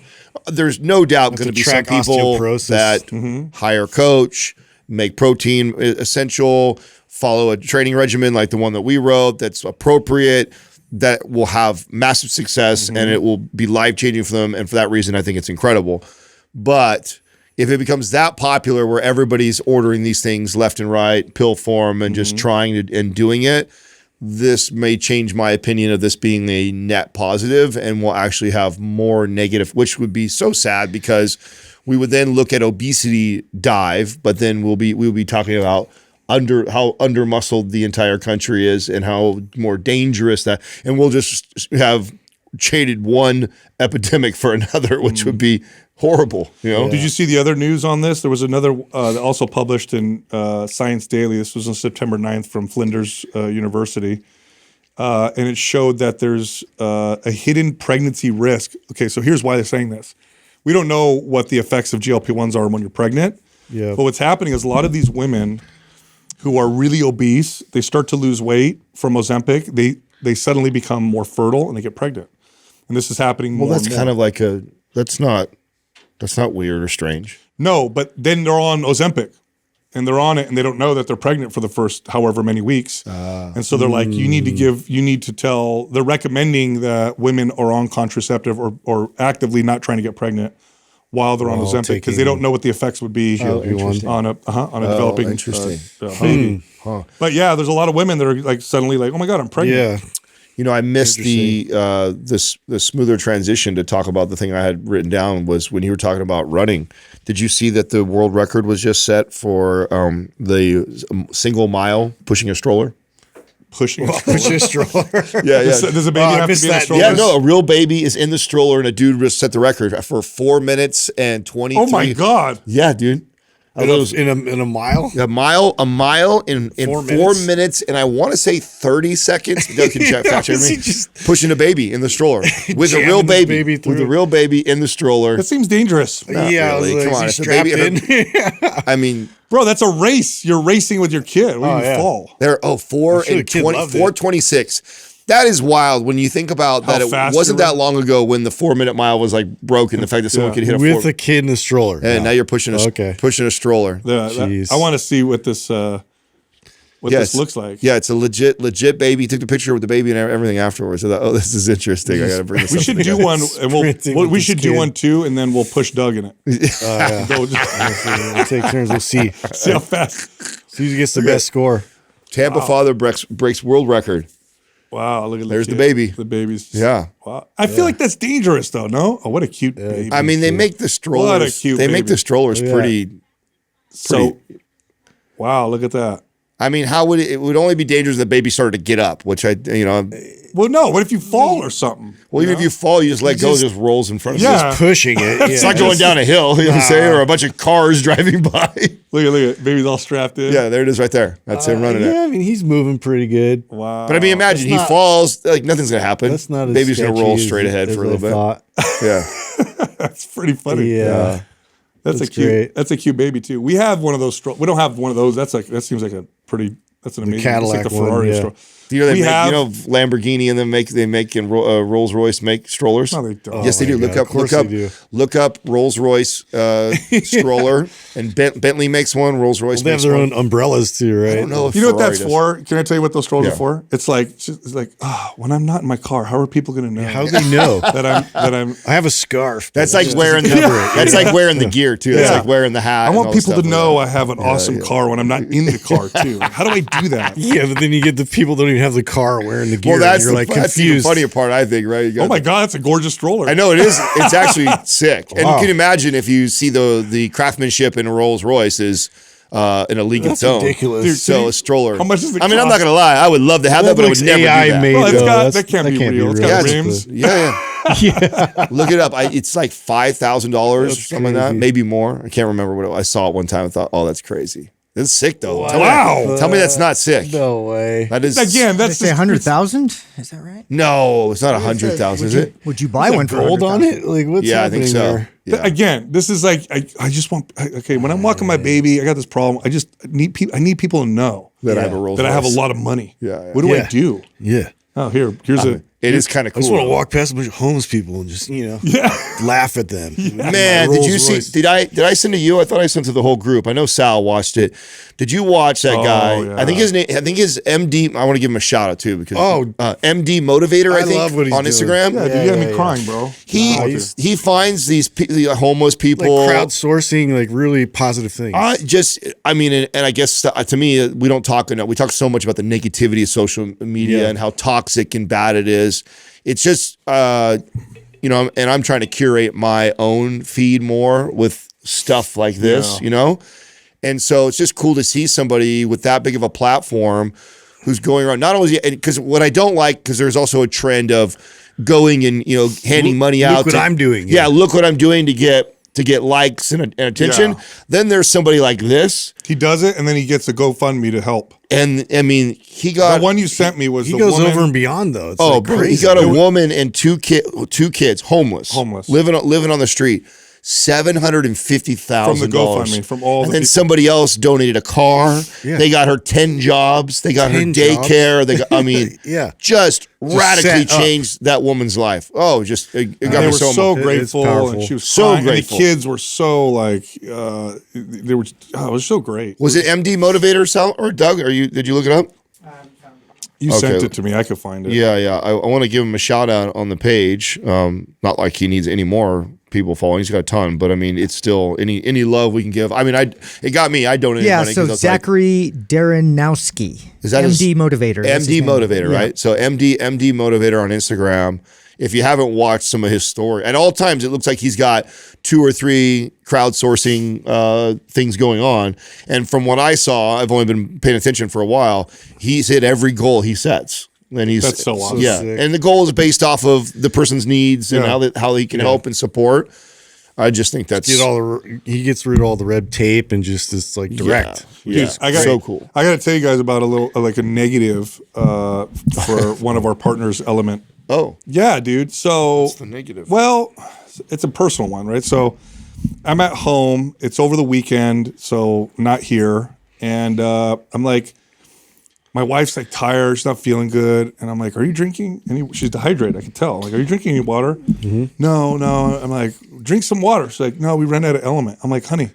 There's no doubt going to be some track people osteoporosis. that hire coach, make protein essential, follow a training regimen like the one that we wrote that's appropriate, that will have massive success and it will be life-changing for them. And for that reason, I think it's incredible. But if it becomes that popular where everybody's ordering these things left and right, pill form, and just trying to and doing it, this may change my opinion of this being a net positive and will actually have more negative, which would be so sad because we would then look at obesity dive, but then we'll be talking about how under muscled the entire country is and how more dangerous that, and we'll just have traded one epidemic for another, which would be horrible. You know? Did you see the other news on this? There was another also published in Science Daily. This was on September 9th from Flinders University. And it showed that there's a hidden pregnancy risk. Okay, so here's why they're saying this. We don't know what the effects of GLP-1s are when you're pregnant. Yeah. But what's happening is a lot of these women who are really obese, they start to lose weight from Ozempic. They suddenly become more fertile and they get pregnant. And this is happening more Well, that's and more. kind of like that's not weird or strange. No, but then they're on Ozempic and they're on it and they don't know that they're pregnant for the first however many weeks. And so they're like, they're recommending that women are on contraceptive or actively not trying to get pregnant while they're on Ozempic because they don't know what the effects would be on a developing baby. But yeah, there's a lot of women that are like suddenly like, oh my God, I'm pregnant. Yeah. You know, I missed the smoother transition to talk about the thing I had written down was when you were talking about running. Did you see that the world record was just set for the single mile pushing a stroller? Pushing Push a stroller. Yeah, yeah. Does a baby have to missed be in a that. stroller? Yeah, no, a real baby is in the stroller and a dude just set the record for 4 minutes and 23. Oh my God. Yeah, dude. In a mile? A mile in 4 minutes, and I want to say 30 seconds. Doug can fact check me. Pushing a baby in the stroller with a real baby, with a real baby in the stroller. That seems dangerous. Not Yeah, really. like, Come on, is it's he a baby. strapped in? I mean, Bro, that's a race. You're racing with your kid. When you fall. they're 4 sure the and kid 20, loved it. 4:26. That is wild when you think about that. It fast wasn't you were. that long ago when the 4 minute mile was like broken. The fact that someone could hit a With 4 a kid in a stroller. and now you're pushing a stroller. Jeez. I want to see what this this looks like. Yeah, it's a legit baby. He took the picture with the baby and everything afturwards. So that, this is interesting. I got to bring this We up. should do one, and Sprinting we with should this do kid. one too, and then we'll push Doug in it. Go We'll take turns. We'll see. see how fast. See who gets the best score. Tampa father breaks world record. Wow, look at There's the kid. baby. The baby's Yeah. Wow. I feel like that's dangerous though. No. Oh, what a cute baby. I mean, they make the strollers. What a cute they make baby. the strollers pretty. so. Wow, look at that. I mean, how would it would only be dangerous if the baby started to get up, which Well, no. What if you fall or something? well, even if you fall, you just let go, it just rolls in front of you. Yeah. Pushing it. It's not going down a hill, you know what I'm saying, or a bunch of cars driving by. Look at baby's all strapped in. Yeah, there it is right there. That's him running it. Yeah, I mean, he's moving pretty good. Wow. But I mean, imagine he falls, like nothing's gonna happen. That's not as Baby's gonna roll sketchy straight as- ahead as for a little I bit. thought. Yeah. That's pretty funny. Yeah. That's a That's cute. great. That's a cute baby too. We have one of those. We don't have one of those. That seems like a pretty. That's an amazing. Cadillac it's like the one, Ferrari yeah. stroller. You know, We have- Lamborghini and they make and Rolls Royce make strollers. No, they don't. Yes, they Oh do. my Look God, up, of course look they do. up, look up Rolls Royce stroller, and Bentley makes one. Rolls Royce They have makes their one. own umbrellas too, right? I don't know if You know what Ferrari that's does. for? Can I tell you what those strollers Yeah. are for? It's like when I'm not in my car, how are people going to know How do they know? that I'm? I have a scarf. That's but like it wearing doesn't the, cover it. that's like wearing the gear too. That's Yeah. like wearing the hat. I and want all the people stuff to like know that. I have an awesome car when I'm not in the car too. How do I do that? Yeah, but then you get the people don't even have the car wearing the gear. Well, that's you're the, like that's the confused. funnier part, I think. Right? You got Oh my God, that's a gorgeous stroller. I know it is. It's actually sick. And Wow. you can imagine if you see the craftsmanship in a Rolls Royce is in a league its own. ridiculous. Dude, So a stroller. How much does it I mean, I'm cost? not gonna lie. I would love to have that, but I would That never looks do that. AI made. Well, it's though. got- that can't be real. It's got Yeah, rims. Yeah. Look it up. It's like $5,000 or something like that, crazy. maybe more. I can't remember what I saw it one time. I thought, oh, that's crazy. It's sick though. Wow. Tell me that's not sick. No way. That is Again, They that's say 100,000. Is that right? no. It's not 100,000, is it? Would you buy one for Gold on 100,000? it? Like what's Yeah, I happening think so. there? Yeah. Again, this is like I just want. Okay, when I'm walking my baby, I got this problem. I need people to know That I have a Rolls that I have a Royce. lot of money. Yeah. What do I Yeah. do? Yeah. Oh, here's a. It is kind of I just cool. want to walk past a bunch of homeless people and just, laugh at them. Man, did you see? Did I send to you? I thought I sent to the whole group. I know Sal watched it. Did you watch that guy? yeah. I think his name. I think his MD. I want to give him a shout out too because MD Motivator. I think love what he's on doing. Instagram. Yeah, dude, you got me crying, bro. He finds these homeless people. Like crowdsourcing, like really positive things. I mean, and I guess to me, we don't talk enough. We talk so much about the negativity of social media and how toxic and bad it is. It's just, and I'm trying to curate my own feed more with stuff like this, And so it's just cool to see somebody with that big of a platform who's going around, not only, because what I don't like, because there's also a trend of going and, handing money out. Look what I'm doing. Yeah, look what I'm doing to get likes and attention. Yeah. Then there's somebody like this. He does it, and then he gets a GoFundMe to help. And I mean, he got The one you sent me was He the goes woman, over and beyond though. It's oh, like bro, crazy. he got a woman and two kids, homeless, living on the street. $750,000 From the GoFundMe, from all and the then people. somebody else donated a car. Yeah. They got her 10 jobs. They got her 10 daycare. They got, I mean, Yeah. just radically set up. changed that woman's life. Oh, just it got They me were so so much. grateful, powerful. and she was So crying, grateful. And the kids were so like, they were. Oh, it was so great. Was it MD Motivator, Sal or Doug? Did you look it up? You Okay. sent it to me. I could find it. Yeah. I want to give him a shout out on the page. Not like he needs any more people following. He's got a ton, but I mean, it's still any love we can give. I mean, it got me. I donated Yeah, money. so 'cause I was Zachary Daranowski. Is that MD his- Motivator? that's MD his name. Motivator, Yeah. right? So MD Motivator on Instagram. If you haven't watched some of his story, at all times it looks like he's got 2 or 3 crowdsourcing things going on. And from what I saw, I've only been paying attention for a while. He's hit every goal he sets. And he's That's so awesome. Yeah, sick. and the goal is based off of the person's needs and Yeah. how he can help and support. I just think that's He gets rid of all the red tape and just is like direct. Yeah, Dude, I got so cool. I got to tell you guys about a negative for one of our partners, Element. Oh, Yeah, dude. So the negative? Well, it's a personal one, right? So I'm at home. It's over the weekend, so not here. And I'm like, my wife's like tired. She's not feeling good. And I'm like, are you drinking any? She's dehydrated. I can tell. I'm like, are you drinking any water? No. I'm like, drink some water. She's like, no, we ran out of Element. I'm like, honey,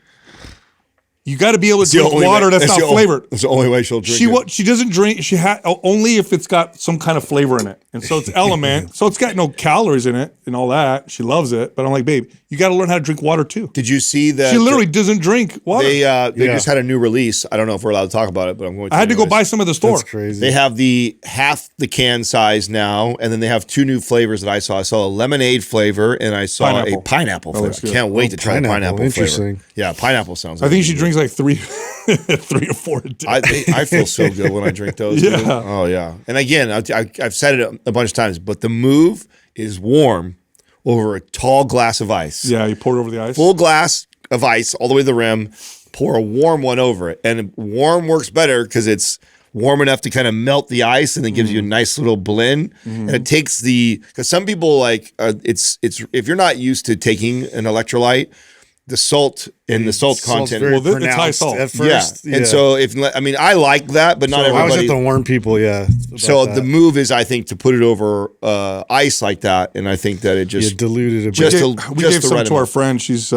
you got to be able to drink water that's not flavored. That's the only way she'll drink it. She doesn't drink. She only if it's got some kind of flavor in it, and so it's Element. So it's got no calories in it and all that. She loves it, but I'm like, babe, you got to learn how to drink water too. Did you see that? She literally doesn't drink water. They just had a new release. I don't know if we're allowed to talk about it, but I'm going to. I had to go anyways. buy some at the store. That's crazy. They have the half the can size now, and then they have 2 new flavors that I saw. I saw a lemonade flavor, and I saw Pineapple. a pineapple flavor. looks I good. can't wait to try the pineapple. pineapple flavor. Interesting. Yeah, pineapple sounds. I think she drinks like 3 or 4 a day. I feel so good when I drink those. Yeah. Dude. Oh yeah. And again, I've said it a bunch of times, but the move is warm over a tall glass of ice. Yeah, you pour it over the ice. Full glass of ice all the way to the rim, pour a warm one over it. And warm works better because it's warm enough to kind of melt the ice and it gives you a nice little blend. And it takes because some people like, it's if you're not used to taking an electrolyite, the salt and the salt Salt's content. very Well, it's high pronounced salt. at first. And so I like that, but not I always everybody. have to warn people. Yeah. So about the that. move is, I think, to put it over ice like that, and I think that it you just diluted a just bit. a- we just gave the some right to our amount. friend. She's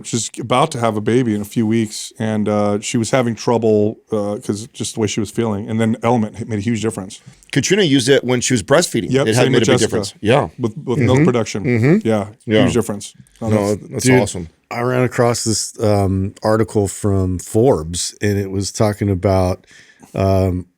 she's about to have a baby in a few weeks, and she was having trouble because just the way she was feeling. And then Element made a huge difference. Katrina used it when she was breastfeeding. Yep, it had same made a with big Jessica. difference. Yeah, with milk production. Yeah, huge difference. Oh, no, that's- that's Dude, awesome. I ran across this article from Forbes, and it was talking about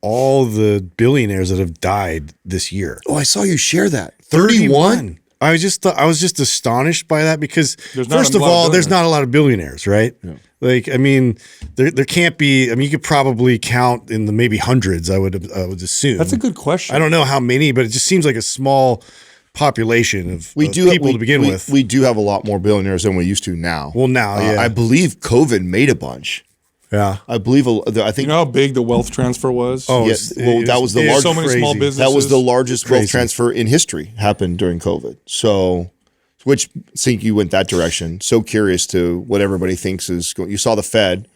all the billionaires that have died this year. Oh, I saw you share that. 31. I was just astonished by that because There's not first a of lot of all, there's billionaires. not a lot of billionaires, right? Like, I mean, there can't be. I mean, you could probably count in the maybe hundreds. I would assume. That's a good question. I don't know how many, but it just seems like a small population of people to begin with. We do have a lot more billionaires than we used to now. Well, now, yeah. I believe COVID made a bunch. Yeah. I believe. I think. You know how big the wealth transfer was? Oh, Yeah, it's- well, that was the it's large- so many small crazy. businesses. That was the largest wealth Crazy. transfer in history happened during COVID. So, which think you went that direction. So curious to what everybody thinks is going. You saw the Fed.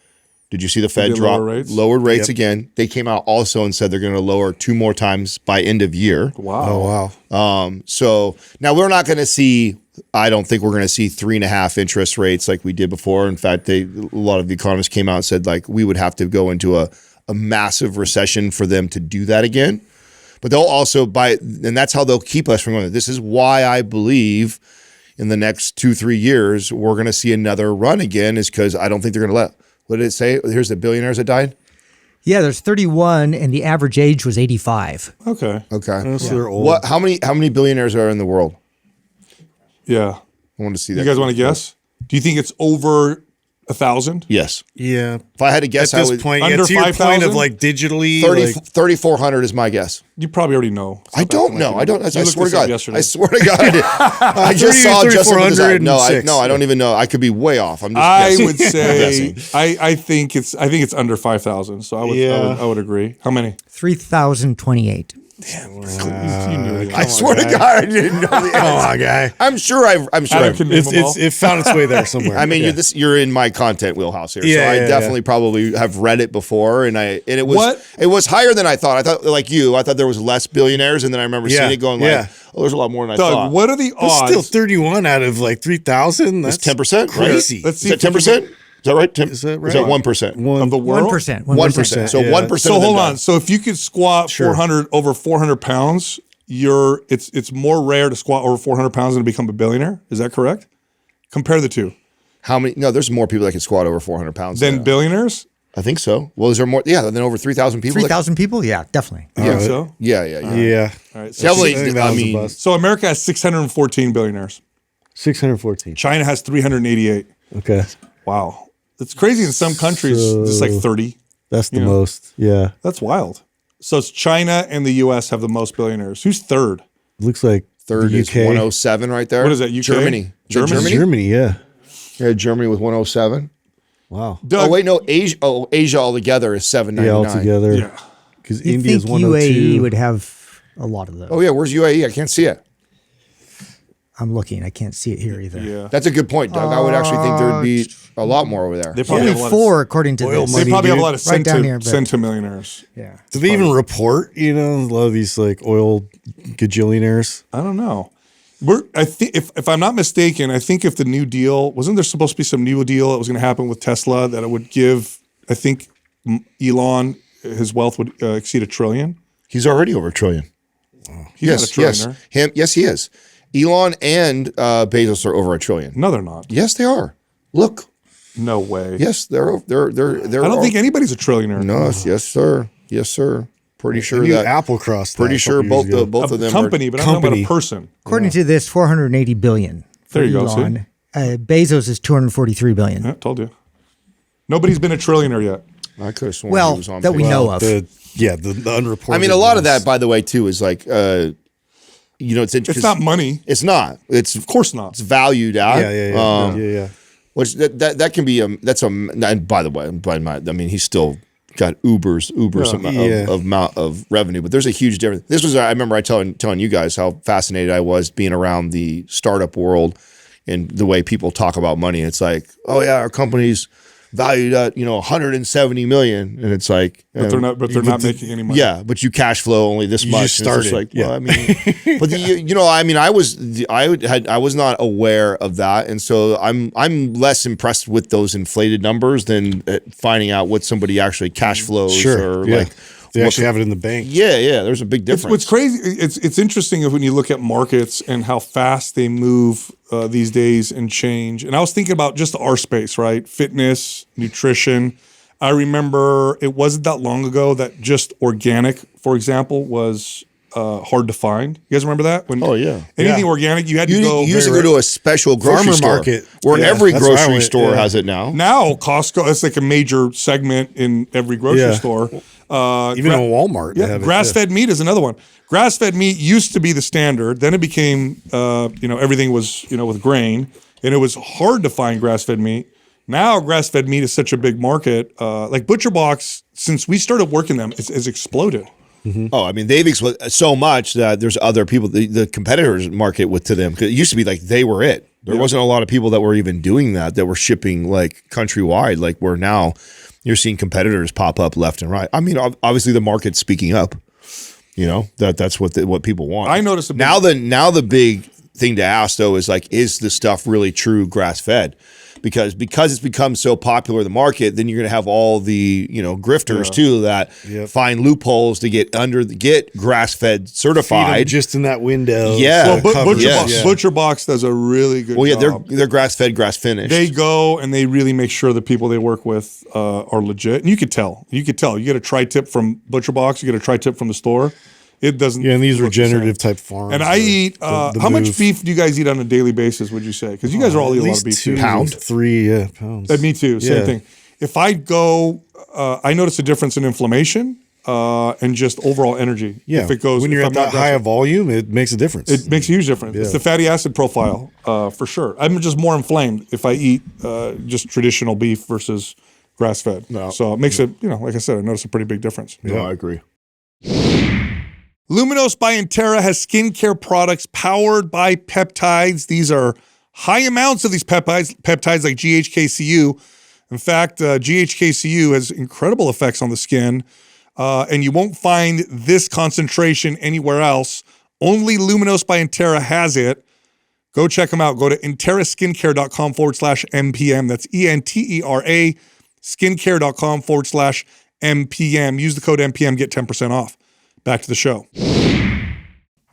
Did you see the Fed did drop lower rates? Yep. Again? They came out also and said they're going to lower 2 more times by end of year. Wow. Oh, wow. So now we're not going to see. I don't think we're going to see 3.5 interest rates like we did before. In fact, a lot of the economists came out and said like we would have to go into a massive recession for them to do that again. But they'll also and that's how they'll keep us from going. This is why I believe in the next 2-3 years we're going to see another run again. Is because I don't think they're going to let. What did it say? Here's the billionaires that died. Yeah, there's 31, and the average age was 85. Okay. Okay. So they're old. What? How many billionaires are in the world? Yeah. I want to see that. You guys want to guess? Do you think it's over 1,000? Yes. Yeah. If I had to guess, At I this would. point, under to your point 5,000? of like digitally, 3,400 is my guess. You probably already know. I don't know. I don't. I You swear looked to this up God. yesterday. I swear to God. I just saw Justin. No, I don't even know. I could be way off. I'm just. I guessing. would say guessing. I think it's under 5,000. So I would agree. How many? 3,028. You knew it. I swear to God, I didn't know the answer. Come on, guy. I'm sure. I'm sure. Adam can name them all. It found its way there somewhere. I mean, yeah. you're in my content wheelhouse here, so Yeah, I yeah, definitely probably have read it before, and it was What? it was higher than I thought. I thought like you, I thought there was less billionaires, and then I remember Yeah, seeing it going like, yeah. oh, there's a lot more than I Doug, thought. what are the That's odds? still 31 out of like 3,000. That's It's 10%. crazy. Let's see Is if that we 10%? can- Is that right? Is that right? Is that 1%? of the world? 1%. 1%. So yeah. 1%. So of them hold died. on. So if you could squat Sure. 400 over 400 pounds, it's more rare to squat over 400 pounds than to become a billionaire. Is that correct? Compare the two. How many? No, there's more people that can squat over 400 pounds. Then billionaires? I think so. Well, is there more? Yeah, than over 3,000 people. 3,000 people? Yeah, definitely. You think so? Yeah. Yeah. All right. So, Definitely. think that I was a mean, bust. so America has 614 billionaires. 614. China has 388. Okay. Wow. It's crazy in some countries, it's like 30. That's the You know. most. Yeah. That's wild. So it's China and the U.S. have the most billionaires. Who's third? Looks like third the is UK. 107 right there. What is that, UK? Germany. Is that Germany? Germany? Germany, yeah. Yeah, Germany with 107. Wow. Doug, Oh wait, no, Asia. Oh, Asia altogether is 799. Yeah, altogether. Yeah. Because You India's think 102. UAE would have a lot of those? Oh yeah, where's UAE? I can't see it. I'm looking. I can't see it here either. Yeah. That's a good point, Doug. I would actually think there would be a lot more over there. They probably Only have a lot 4 according to Oil this. They money. probably have a dude. lot of Right down here, but- centimillionaires. Yeah. Do they even report, a lot of these like oil gajillionaires? I don't know. I think if I'm not mistaken, I think if the New Deal wasn't there supposed to be some new deal that was going to happen with Tesla that it would give. I think Elon his wealth would exceed $1 trillion. He's already over $1 trillion. He's Yes, not a trillionaire. yes, yes, he is. Elon and Bezos are over $1 trillion. No, they're not. Yes, they are. Look, No way. yes, they're. I don't think anybody's a trillionaire. No, yes, sir. Yes, sir. Pretty sure New that. Apple crossed. Pretty that a sure couple years ago. both of them company, are. but I'm talking about Company. a person. According to this, 480 billion. For There you go, Elon. Bezos is 243 billion. Yeah, told you. Nobody's been a trillionaire yet. I could have sworn Well, he was on that we paper. know of. the unreported. I mean, a lot of ones. that, by the way, too, is like, it's interesting. It's not money. It's not. It's Of course not. it's valued at. Yeah. Which that can be and by the way, I mean he's still got Uber's amount of revenue, but there's a huge difference. This was I remember telling you guys how fascinated I was being around the startup world and the way people talk about money. It's like, oh yeah, our company's valued at 170 million, and it's like, But they're not making any money. yeah, but you cash flow only this much. just And it's just started, like, well, I mean, but I was not aware of that, and so I'm less impressed with those inflated numbers than finding out what somebody actually cash flows Sure. or Yeah. like. They what- actually have it in the bank. Yeah. There's a big difference. What's crazy, it's interesting when you look at markets and how fast they move these days and change. And I was thinking about just our space, right? Fitness, nutrition. I remember it wasn't that long ago that just organic, for example, was hard to find. You guys remember that? When anything Yeah. organic, you had to You go. used to go to a special grocery Farmer store market. where Yeah, every that's where I grocery went, store yeah. has it now. Now Costco, it's like a major segment in every grocery Yeah. store. Even in Walmart. they Yeah, have it, grass-fed meat is another one. Grass-fed meat used to be the standard. Then it became, everything was, with grain, and it was hard to find grass-fed meat. Now grass-fed meat is such a big market. Like ButcherBox, since we started working them, has exploded. Oh, I mean, they've exploded so much that there's other people, the competitors market with to them. 'Cause it used to be like they were it. There wasn't a lot of people that were even doing that were shipping like countrywide, like where now you're seeing competitors pop up left and right. I mean, obviously the market's speaking up. You know, that's what people want. I noticed now the big thing to ask though is like, is the stuff really true grass fed? Because it's become so popular in the market, then you're going to have all the grifters too that find loopholes to get grass fed certified just in that window. Yeah, So ButcherBox does a really good. Well, yeah, job. they're grass fed, grass finished. They go and they really make sure the people they work with are legit, and you could tell. You get a tri-tip from ButcherBox, you get a tri-tip from the store. It doesn't. Yeah, and these look the regenerative same. type farms. And I eat. the how much move. beef do you guys eat on a daily basis? Would you say? Because you guys are all eating a lot of beef. 2 Pound? 3 pounds. Me too. Same Yeah. thing. If I go, I notice a difference in inflammation and just overall energy. Yeah, If it goes, when you're if at I'm that not high a grass-fed. volume, it makes a difference. It makes a huge difference. It's the fatty acid profile for sure. I'm just more inflamed if I eat just traditional beef versus grass fed. No. So it makes it, like I said, I notice a pretty big difference. No, I agree. Luminos by Entera has skincare products powered by peptides. These are high amounts of these peptides like GHKCU. In fact, GHKCU has incredible effects on the skin, and you won't find this concentration anywhere else. Only Luminos by Entera has it. Go check them out. Go to enteraskincare.com/MPM. That's ENTERA skincare.com/MPM. Use the code MPM, get 10% off. Back to the show.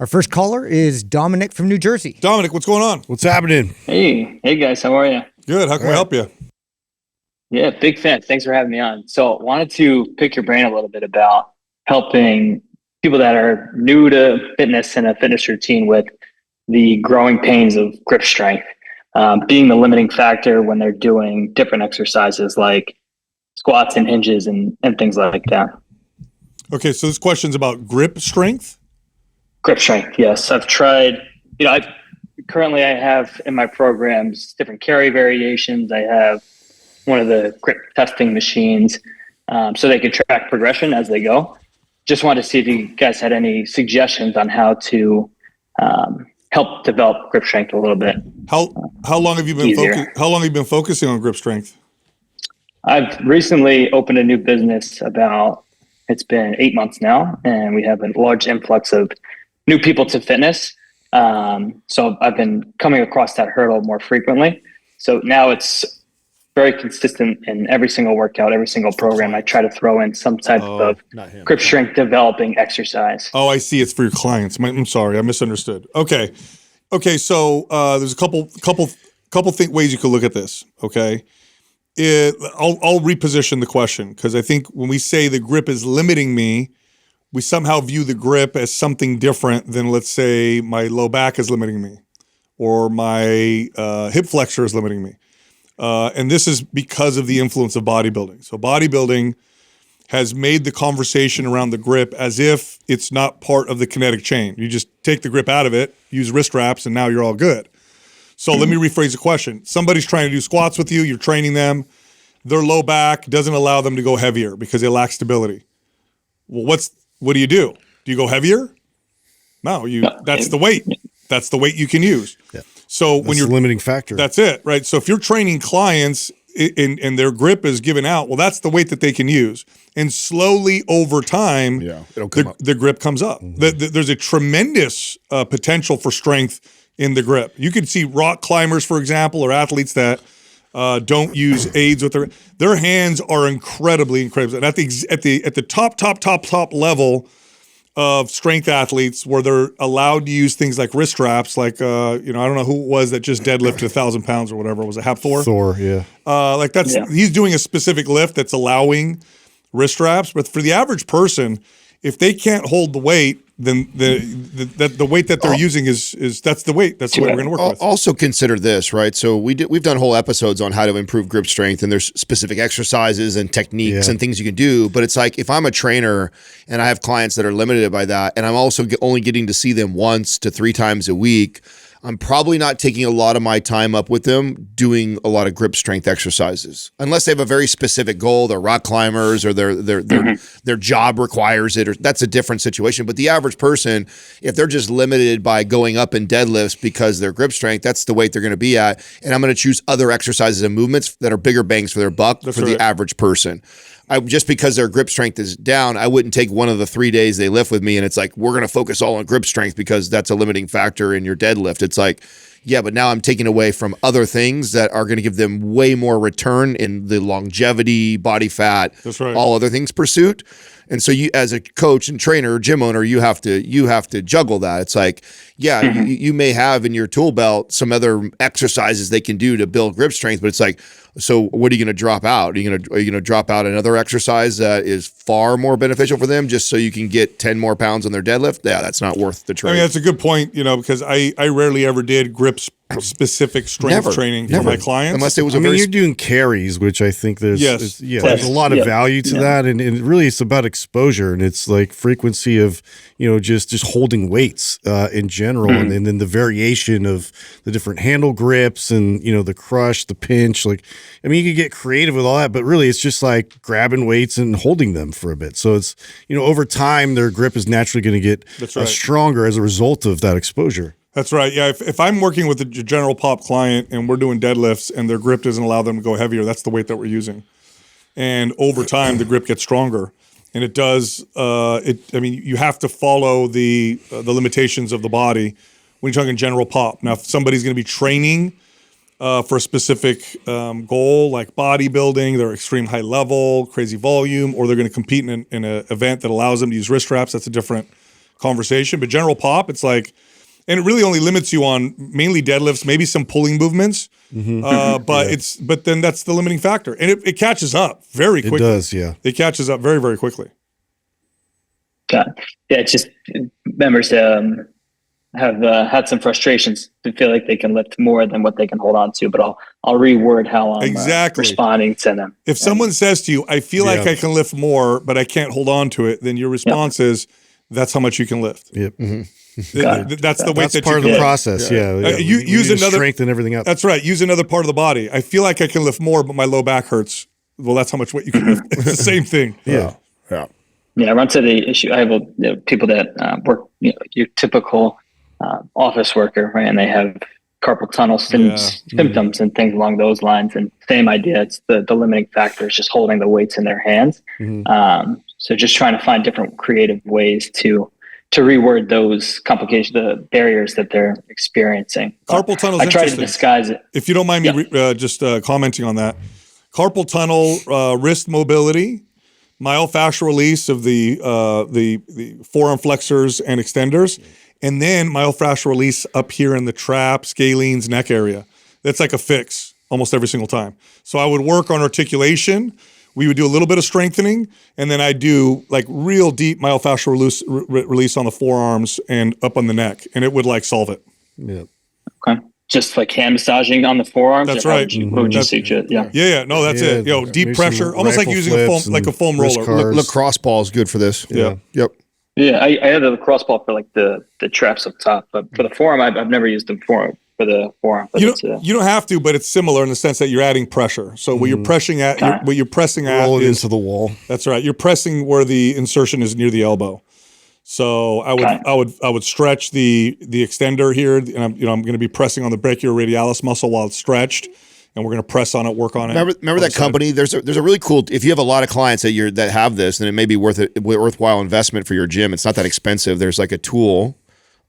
Our first caller is Dominic from New Jersey. Dominic, what's going on? What's happening? Hey guys, how are you? Good. How can we help you? Yeah, big fan. Thanks for having me on. So wanted to pick your brain a little bit about helping people that are new to fitness and a fitness routine with the growing pains of grip strength, being the limiting factor when they're doing different exercises like squats and hinges and things like that. Okay, so this question's about grip strength. Grip strength, yes. I've tried, currently I have in my programs different carry variations. I have one of the grip testing machines so they could track progression as they go. Just wanted to see if you guys had any suggestions on how to help develop grip strength a little bit. How long have you been How long have you been focusing on grip strength? I've recently opened a new business it's been 8 months now, and we have a large influx of new people to fitness. So I've been coming across that hurdle more frequently. So now it's very consistent in every single workout, every single program. I try to throw in some type of grip strength developing exercise. Oh, I see. It's for your clients. I'm sorry, I misunderstood. Okay. So there's a couple ways you could look at this. Okay. I'll reposition the question because I think when we say the grip is limiting me, we somehow view the grip as something different than, let's say, my low back is limiting me or my hip flexor is limiting me. And this is because of the influence of bodybuilding. So bodybuilding has made the conversation around the grip as if it's not part of the kinetic chain. You just take the grip out of it, use wrist wraps, and now you're all good. So let me rephrase the question. Somebody's trying to do squats with you. You're training them. Their low back doesn't allow them to go heavier because they lack stability. Well, what do? Do you go heavier? No, that's the weight. That's the weight you can use. Yeah. So when you're the limiting factor. That's it, right? So if you're training clients and their grip is given out, well, that's the weight that they can use. And slowly over time, it'll come up. The grip comes up. There's a tremendous potential for strength in the grip. You can see rock climbers, for example, or athletes that don't use aids with their hands are incredibly. And at the top level of strength athletes, where they're allowed to use things like wrist straps, like I don't know who it was that just deadlifted 1,000 pounds or whatever. Was it Thor? Thor, yeah. He's doing a specific lift that's allowing wrist straps, but for the average person, if they can't hold the weight, then the weight that they're using is that's the weight. That's the weight we're going to work with. Also consider this, right? So we've done whole episodes on how to improve grip strength, and there's specific exercises and techniques and things you can do. But it's like if I'm a trainer and I have clients that are limited by that, and I'm also only getting to see them once to 3 times a week, I'm probably not taking a lot of my time up with them doing a lot of grip strength exercises, unless they have a very specific goal. They're rock climbers, or their job requires it, or that's a different situation. But the average person, if they're just limited by going up in deadlifts because their grip strength, that's the weight they're going to be at, and I'm going to choose other exercises and movements that are bigger bangs for their buck the average person. Just because their grip strength is down, I wouldn't take one of the 3 days they lift with me and it's like, we're going to focus all on grip strength because that's a limiting factor in your deadlift. It's like, yeah, but now I'm taking away from other things that are going to give them way more return in the longevity, body fat, all other things pursuit. And so you, as a coach and trainer, gym owner, you have to juggle that. It's like, yeah, you may have in your tool belt some other exercises they can do to build grip strength, but it's like, so what are you going to drop out? Are you going to drop out another exercise that is far more beneficial for them just so you can get 10 more pounds on their deadlift? Yeah, that's not worth the trade. I mean, that's a good point, because I rarely ever did grip specific strength training for my clients. Unless it was you're doing carries, which I think there's there's a lot of value to that. And really it's about exposure, and it's like frequency of, just holding weights in general. And then the variation of the different handle grips and, the crush, the pinch, you can get creative with all that, but really it's just like grabbing weights and holding them for a bit. So it's, over time, their grip is naturally going to get stronger as a result of that exposure. That's right. Yeah. If I'm working with a general pop client and we're doing deadlifts and their grip doesn't allow them to go heavier, that's the weight that we're using. And over time, the grip gets stronger. And it does, you have to follow the limitations of the body when you're talking general pop. Now, if somebody's going to be training for a specific goal, like bodybuilding, they're extreme high level, crazy volume, or they're going to compete in an event that allows them to use wrist straps, that's a different conversation. But general pop, it's like, and it really only limits you on mainly deadlifts, maybe some pulling movements, but then that's the limiting factor, and it catches up very quickly. It does, yeah. It catches up very, very quickly. Got it. Yeah, it's just members have had some frustrations to feel like they can lift more than what they can hold on to, but I'll reword how I'm responding to them. If someone says to you, I feel like I can lift more, but I can't hold on to it, then your response is, that's how much you can lift. Yep. That's the weight that's part of the process. Yeah. You use another strength and everything else. That's right. Use another part of the body. I feel like I can lift more, but my low back hurts. Well, that's how much weight you can lift. It's the same thing. Yeah. I run to the issue. I have people that work, your typical office worker, right? And they have carpal tunnel symptoms and things along those lines. And same idea. It's the limiting factor is just holding the weights in their hands. So just trying to find different creative ways to reword those complications, the barriers that they're experiencing. Carpal tunnel. I try to disguise it. If you don't mind me just commenting on that, carpal tunnel, wrist mobility, myofascial release of the forearm flexors and extenders, and then myofascial release up here in the trap, scalenes, neck area. That's like a fix almost every single time. So I would work on articulation. We would do a little bit of strengthening, and then I do like real deep myofascial release on the forearms and up on the neck, and it would like solve it. Yeah. Okay. Just like hand massaging on the forearms. That's right. What would you suggest? Yeah. Yeah. No, that's it. Deep pressure, almost like using a foam roller. Lacrosse ball is good for this. Yeah. Yep. Yeah. I had the lacrosse ball for like the traps up top, but for the forearm, I've never used them for the forearm. You don't have to, but it's similar in the sense that you're adding pressure. So what you're pressing at, what you're pressing at roll it into the wall. That's right. You're pressing where the insertion is near the elbow. So I would stretch the extender here, and I'm going to be pressing on the brachioradialis muscle while it's stretched, and we're going to press on it, work on it. Remember that company? There's a really cool. If you have a lot of clients that have this, then it may be worthwhile investment for your gym. It's not that expensive. There's like a tool.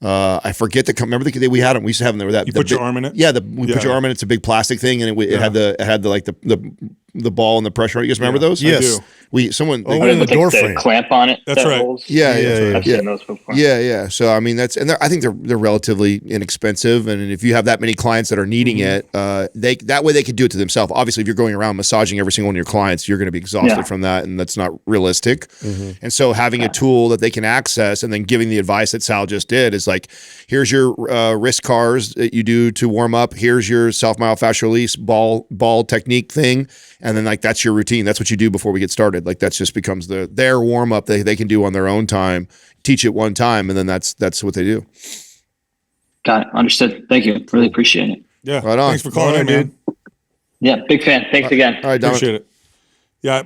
I forget remember we had them. We used to have them. You put your arm in it. Yeah, put your arm in it. It's a big plastic thing, and it had the ball and the pressure. You guys remember those? Yes. In the door frame. Clamp on it. That's right. I've seen those before. Yeah. So I mean, I think they're relatively inexpensive, and if you have that many clients that are needing it, that way they could do it to themselves. Obviously, if you're going around massaging every single one of your clients, you're going to be exhausted from that, and that's not realistic. And so having a tool that they can access, and then giving the advice that Sal just did is like, here's your wrist cars that you do to warm up. Here's your self myofascial release ball technique thing. And then like that's your routine. That's what you do before we get started. Like that just becomes their warm up they can do on their own time. Teach it one time, and then that's what they do. Got it. Understood. Thank you. Really appreciate it. Yeah. Right on. Thanks for calling in, man. Yeah, big fan. Thanks again. All right, Dominic. Appreciate it. Yeah,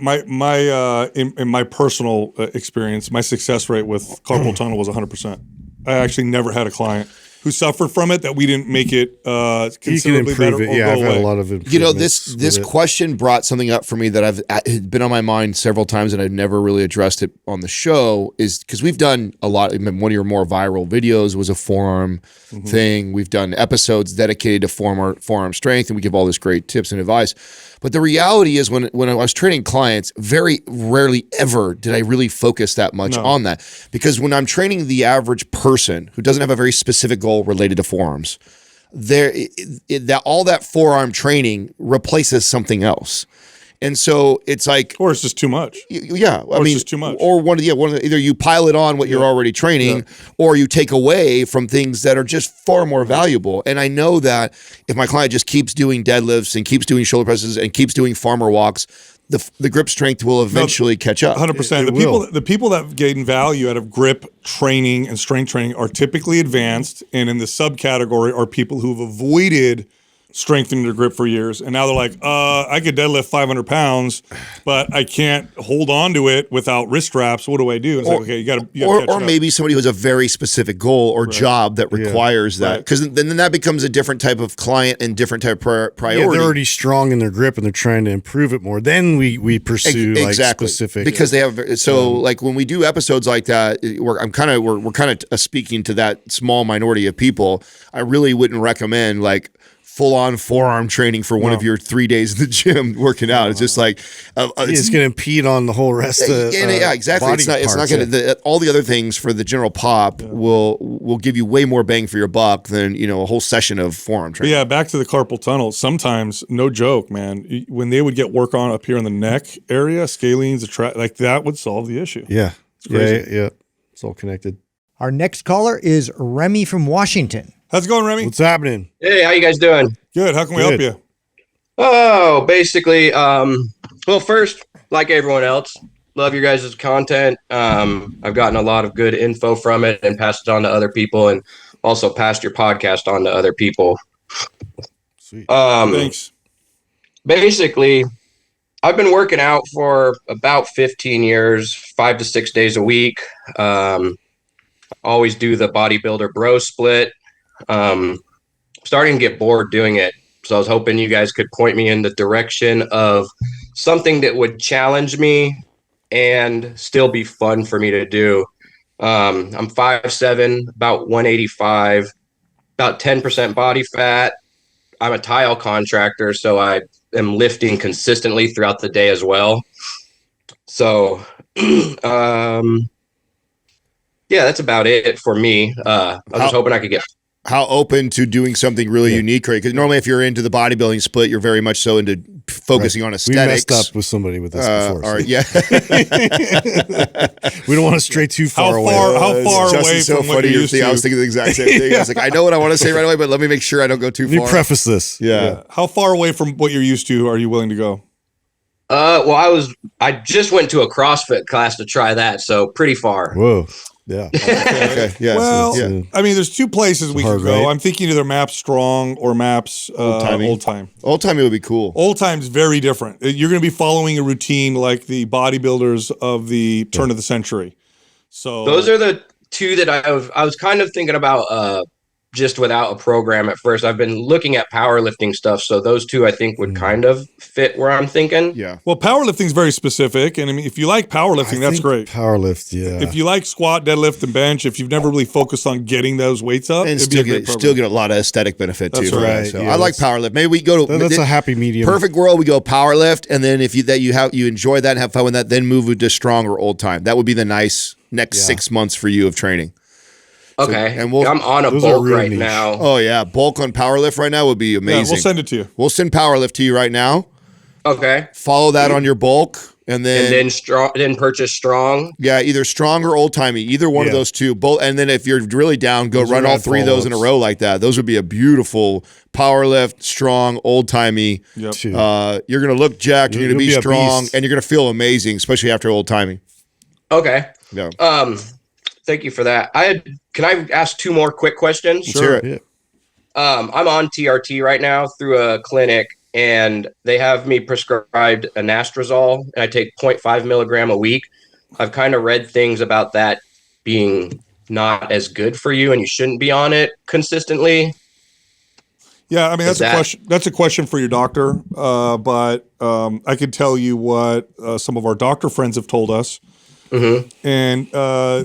in my personal experience, my success rate with carpal tunnel was 100%. I actually never had a client who suffered from it that we didn't make it You can considerably improve better it. or Yeah, go I've had away. a lot of improvements. You know, this with it. question brought something up for me that had been on my mind several times, and I've never really addressed it on the show. Is because we've done a lot. I mean, one of your more viral videos was a forearm thing. We've done episodes dedicated to forearm strength, and we give all this great tips and advice. But the reality is, when I was training clients, very rarely ever did I really focus that much on that, because when I'm training the average person who doesn't have a very specific goal related to forearms, all that forearm training replaces something else. And so it's like, Or it's just too much. yeah, I Or it's mean, just too much. or either you pile it on what you're already training, or you take away from things that are just far more valuable. And I know that if my client just keeps doing deadlifts and keeps doing shoulder presses and keeps doing farmer walks, the grip strength will eventually catch up. 100%. The people that gain value out of grip training and strength training are typically advanced, and in the subcategory are people who've avoided strengthening their grip for years, and now they're like, I could deadlift 500 pounds, but I can't hold on to it without wrist straps. What do I do? It's like, okay, you got to or maybe somebody who has a very specific goal or job that requires that, because then that becomes a different type of client and different type of priority. Yeah, they're already strong in their grip and they're trying to improve it more. Then we pursue exactly. like specific, because they have like when we do episodes like that, we're kind of speaking to that small minority of people. I really wouldn't recommend like full-on forearm training for one of your 3 days in the gym working out. It's just like it's going to impede on the whole rest of yeah, exactly. body It's not parts, going to all the other things for the general pop will give you way more bang for your buck than a whole session of forearm But training. yeah, back to the carpal tunnel. Sometimes, no joke, man, when they would get work on up here in the neck area, scalenes, like that would solve the issue. Yeah, crazy. yeah. It's all connected. Our next caller is Remy from Washington. How's it going, Remy? What's happening? Hey, how you guys doing? Good. How can we help you? Oh, basically, well, first, like everyone else, love your guys' content. I've gotten a lot of good info from it and passed it on to other people, and also passed your podcast on to other people. Sweet. Thanks. Basically, I've been working out for about 15 years, 5 to 6 days a week. Always do the bodybuilder bro split. Starting to get bored doing it. So I was hoping you guys could point me in the direction of something that would challenge me and still be fun for me to do. I'm 5'7", about 185, about 10% body fat. I'm a tile contractor, so I am lifting consistently throughout the day as well. So, yeah, that's about it for me. I was just hoping I could get. How open to doing something really unique, right? Because normally if you're into the bodybuilding split, you're very much so into focusing on aesthetics. We messed up with somebody with this before. All right, yeah. We don't want to stray too far away. How far Justin's away so from what funny. you used to? I was thinking the exact same thing. I was like, I know what I want to say right away, but let me make sure I don't go too Let me far. preface this. Yeah. How far away from what you're used to are you willing to go? Well, I just went to a CrossFit class to try that, so pretty far. Whoa. Yeah. Okay. Yeah. Well, yeah. I mean, there's two places we hard, could go. right? I'm thinking either Maps Strong or Maps Old-timey. Old Time. Old timey would be cool. Old Time's very different. You're going to be following a routine like the bodybuilders of the turn of the century. So Those are the two that I was kind of thinking about just without a program at first. I've been looking at powerlifting stuff, so those two I think would kind of fit where I'm thinking. Yeah. Well, powerlifting's very specific, and I mean, if you like powerlifting, that's great. Powerlift, yeah. If you like squat, deadlift, and bench, if you've never really focused on getting those weights up, And it'd be a great still program. get a lot of aesthetic benefit too. That's for that. right. So Yeah, I like powerlift. Maybe we go to That's a happy medium. perfect world. We go powerlift, and then if you enjoy that and have fun with that, then move to strong or old time. That would be the nice next 6 months for you of training. Okay. and I'm on a those are bulk real right niche. now. Oh yeah, bulk on powerlift right now would be Yeah, amazing. we'll send it to you. We'll send powerlift to you right now. Okay. Follow that on your bulk, and then Then purchase strong. yeah, either strong or old timey, either one of those two. Both, and then if you're really down, go Those run are all rad three of those in a follow-ups. row like that. Those would be a beautiful powerlift, strong, old timey. Yep. Two. You're gonna look jacked. You're gonna You'll be be a strong, beast. and you're gonna feel amazing, especially after old timey. Okay. Yeah, Thank you for that. Can I ask two more quick questions? Let's hear it. Yeah. I'm on TRT right now through a clinic, and they have me prescribed anastrozole, and I take 0.5 milligram a week. I've kind of read things about that being not as good for you, and you shouldn't be on it consistently. Yeah, I mean that's a question. That's a question for your doctor. But I can tell you what some of our doctor friends have told us, and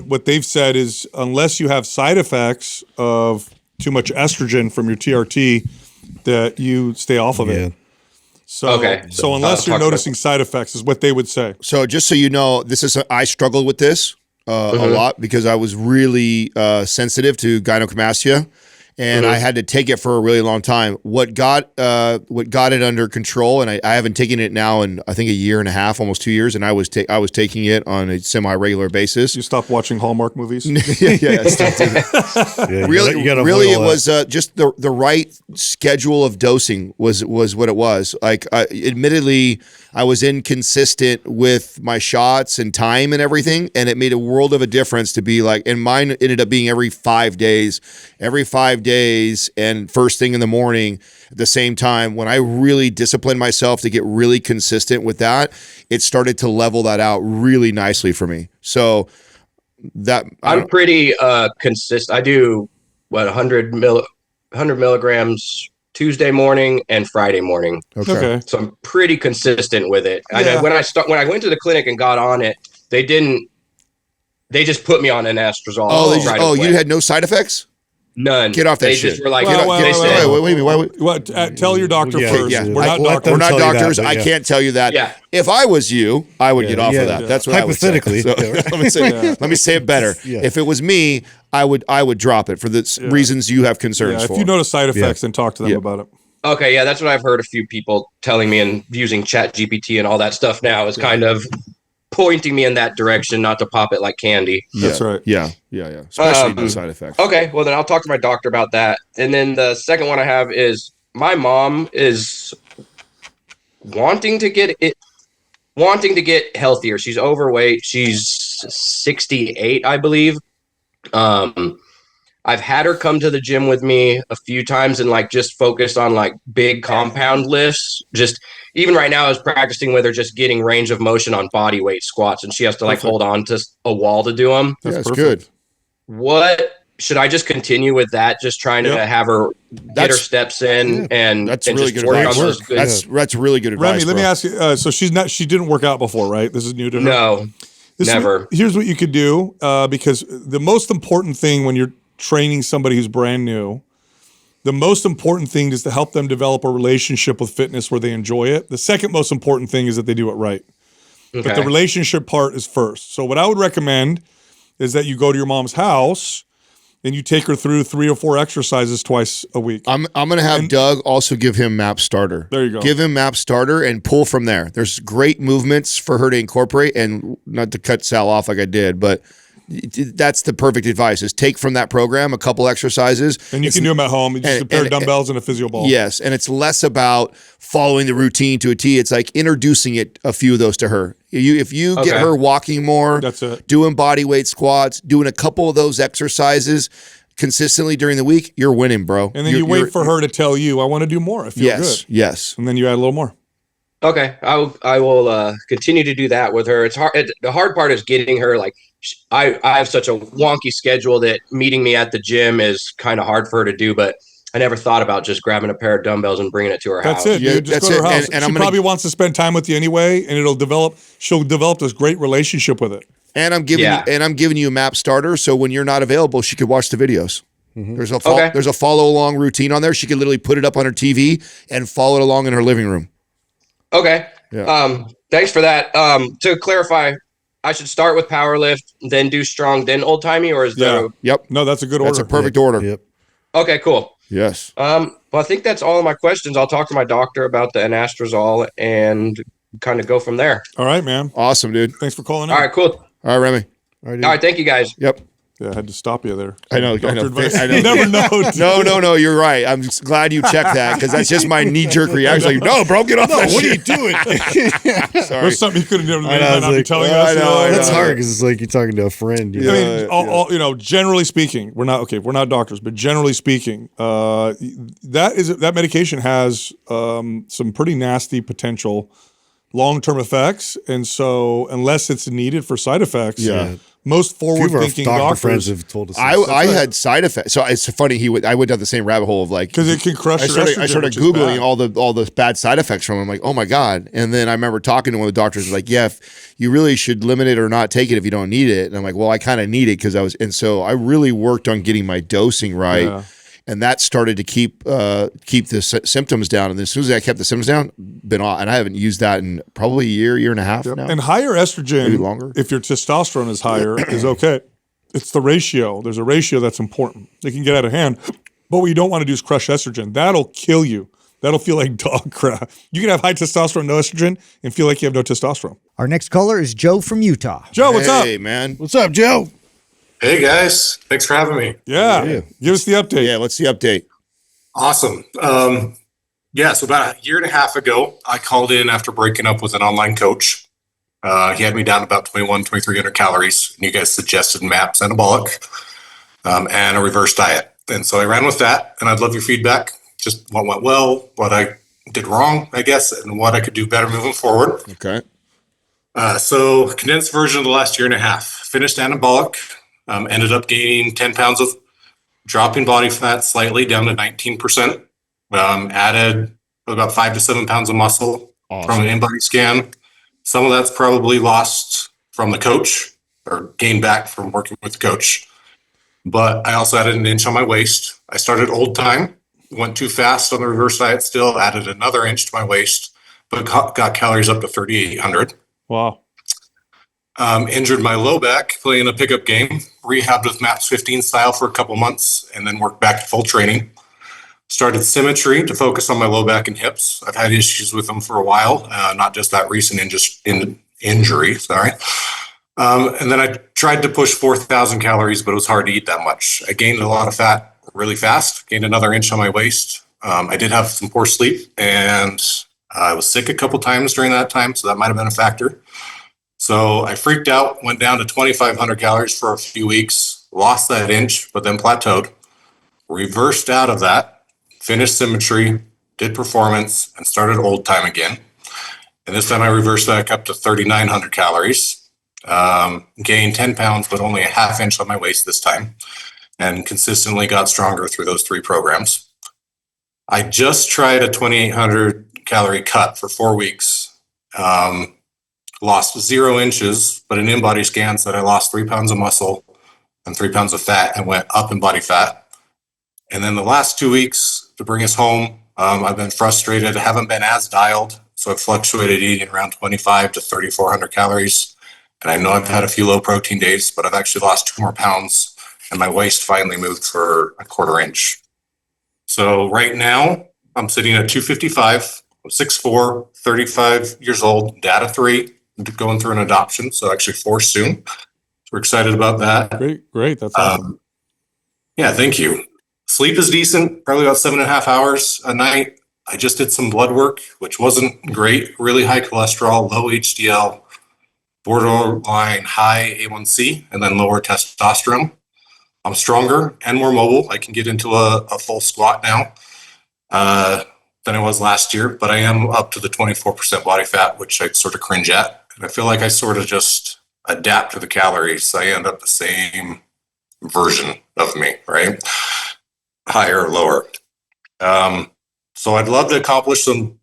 what they've said is unless you have side effects of too much estrogen from your TRT, that you stay off of it. So, so unless you're noticing side effects, is what they would say. So just so you know, I struggled with this a lot because I was really sensitive to gynecomastia. And I had to take it for a really long time. What got it under control, and I haven't taken it now in I think a year and a half, almost 2 years, and I was taking it on a semi-regular basis. You stopped watching Hallmark movies? Yeah, I stopped doing that. Really, it was just the right schedule of dosing was what it was. Like, admittedly, I was inconsistent with my shots and time and everything, and it made a world of a difference to be like, and mine ended up being every 5 days, and first thing in the morning at the same time. When I really disciplined myself to get really consistent with that, it started to level that out really nicely for me. So that I'm pretty consistent. I do 100 milligrams Tuesday morning and Friday morning. Okay. So I'm pretty consistent with it. Yeah. When I went to the clinic and got on it, they just put me on an anastrozole. You had no side effects? None. Get off that they shit. Just were like, wait, tell your doctor first. Yeah. We're not doctors. I can't tell you that. Yeah. If I was you, I would get off of that. Yeah. That's what hypothetically. I would say. So, let me say it better. If it was me, I would drop it for the reasons you have concerns for. If you notice side effects, then talk to them about it. Okay, yeah, that's what I've heard a few people telling me, and using ChatGPT and all that stuff now is kind of pointing me in that direction, not to pop it like candy. That's right. Yeah. Especially no side effects. Okay, well then I'll talk to my doctor about that. And then the second one I have is my mom is wanting to get healthier. She's overweight. She's 68, I believe. I've had her come to the gym with me a few times and like just focused on like big compound lifts. Just even right now I was practicing with her, just getting range of motion on body weight squats, and she has to like hold on to a wall to do them. That's good. What should I just continue with that? Just trying to have her get her steps in and that's and really just good work advice. on those That's really good advice. Remy, let me ask you. So she didn't work out before, right? This is new to her. No, never. Here's what you could do, because the most important thing when you're training somebody who's brand new, the most important thing is to help them develop a relationship with fitness where they enjoy it. The second most important thing is that they do it right. Okay. But the relationship part is first. So what I would recommend is that you go to your mom's house and you take her through 3 or 4 exercises twice a week. I'm going to have Doug also give him Map Starter. There you go. Give him Map Starter and pull from there. There's great movements for her to incorporate, and not to cut Sal off like I did, but that's the perfect advice, is take from that program a couple exercises. And you can do them at home. You just a pair of dumbbells and a physio ball. Yes, and it's less about following the routine to a T. It's like introducing a few of those to her. If you get her walking more, that's it. Doing body weight squats, doing a couple of those exercises consistently during the week, you're winning, bro. And then you wait for her to tell you, I want to do more. I feel good. Yes. And then you add a little more. Okay, I will continue to do that with her. It's hard. The hard part is getting her. Like, I have such a wonky schedule that meeting me at the gym is kind of hard for her to do. But I never thought about just grabbing a pair of dumbbells and bringing it to her house. That's it. Dude. Just go to her house. And she probably wants to spend time with you anyway, and she'll develop this great relationship with it. And I'm giving you a Map Starter, so when you're not available, she could watch the videos. Mm-hmm. There's a follow along routine on there. She could literally put it up on her TV and follow it along in her living room. Okay. Yeah. Thanks for that. To clarify, I should start with power lift, then do strong, then old timey, or is there? Yep. No, that's a good order. That's a perfect order. Yep. Okay, cool. Yes. Well, I think that's all of my questions. I'll talk to my doctor about the anastrozole and kind of go from there. All right, man. Awesome, dude. Thanks for calling in. All right, cool. All right, Remy. All right, thank you guys. Yep. Yeah, I had to stop you there. I know. Doctor advice. I know. You never know. dude. No. You're right. I'm just glad you checked that because that's just my knee jerk reaction. Like, no, bro, get off that What are you shit. doing? Sorry. There's something you could have I know, not it's be like, telling well, us. I know, I That's know. hard because it's like you're talking to a friend. You know? I mean, all, generally speaking, we're not doctors, but generally speaking, that medication has some pretty nasty potential long-term effects, and so unless it's needed for side effects, Yeah. most A few of our forward-thinking doctor friends doctors, have told us. I had side effects. So it's funny. I went down the same rabbit hole of like because it can crush I your started, estrogen, I started which is Googling bad. all the bad side effects from it. I'm like, oh my God. And then I remember talking to one of the doctors like, yeah, if you really should limit it or not take it if you don't need it. And I'm like, well, I kind of need it and so I really worked on getting my dosing right. Yeah. And that started to keep the symptoms down. And as soon as I kept the symptoms down, been off. And I haven't used that in probably a year and a half now. And higher estrogen, Maybe longer. if your testosterone is higher, is okay. It's the ratio. There's a ratio that's important. It can get out of hand, but what you don't want to do is crush estrogen. That'll kill you. That'll feel like dog crap. You can have high testosterone, no estrogen, and feel like you have no testosterone. Our next caller is Joe from Utah. Joe, what's up? Hey, man. What's up, Joe? Hey guys, thanks for having me. Yeah. Give us the update. Yeah, let's see update. Awesome. So about a year and a half ago, I called in after breaking up with an online coach. He had me down about 2,300 calories. And you guys suggested MAPS, anabolic, and a reverse diet. And so I ran with that, and I'd love your feedback. Just what went well, what I did wrong, I guess, and what I could do better moving forward. Okay. So condensed version of the last year and a half. Finished anabolic. Ended up gaining 10 pounds of dropping body fat slightly down to 19%. Added about 5 to 7 pounds of muscle from an in-body scan. Some of that's probably lost from the coach or gained back from working with the coach. But I also added an inch on my waist. I started old time, went too fast on the reverse diet still, added another inch to my waist, but got calories up to 3,800. Wow. Injured my low back playing a pickup game, rehabbed with MAPS 15 style for a couple months, and then worked back to full training. Started symmetry to focus on my low back and hips. I've had issues with them for a while, not just that recent injury. And then I tried to push 4,000 calories, but it was hard to eat that much. I gained a lot of fat really fast, gained another inch on my waist. I did have some poor sleep, and I was sick a couple times during that time, so that might have been a factor. So I freaked out, went down to 2,500 calories for a few weeks, lost that inch, but then plateaued, reversed out of that, finished symmetry, did performance, and started old time again. And this time I reversed back up to 3,900 calories, gained 10 pounds, but only a half inch on my waist this time, and consistently got stronger through those 3 programs. I just tried a 2,800 calorie cut for 4 weeks. Lost 0 inches, but an in-body scan said I lost 3 pounds of muscle and 3 pounds of fat and went up in body fat. And then the last 2 weeks to bring us home, I've been frustrated. I haven't been as dialed. So I've fluctuated eating around 25 to 3,400 calories. And I know I've had a few low protein days, but I've actually lost 2 more pounds and my waist finally moved for a 1/4 inch. So right now I'm sitting at 255, I'm 6'4", 35 years old, dad of 3. Going through an adoption, so actually 4 soon. So we're excited about that. Great. That's awesome. Yeah, thank you. Sleep is decent, probably about 7.5 hours a night. I just did some blood work, which wasn't great. Really high cholesterol, low HDL, borderline high A1C, and then lower testosterone. I'm stronger and more mobile. I can get into a full squat now than I was last year, but I am up to the 24% body fat, which I sort of cringe at. And I feel like I sort of just adapt to the calories. So I end up the same version of me, right? Higher or lower. So I'd love to accomplish some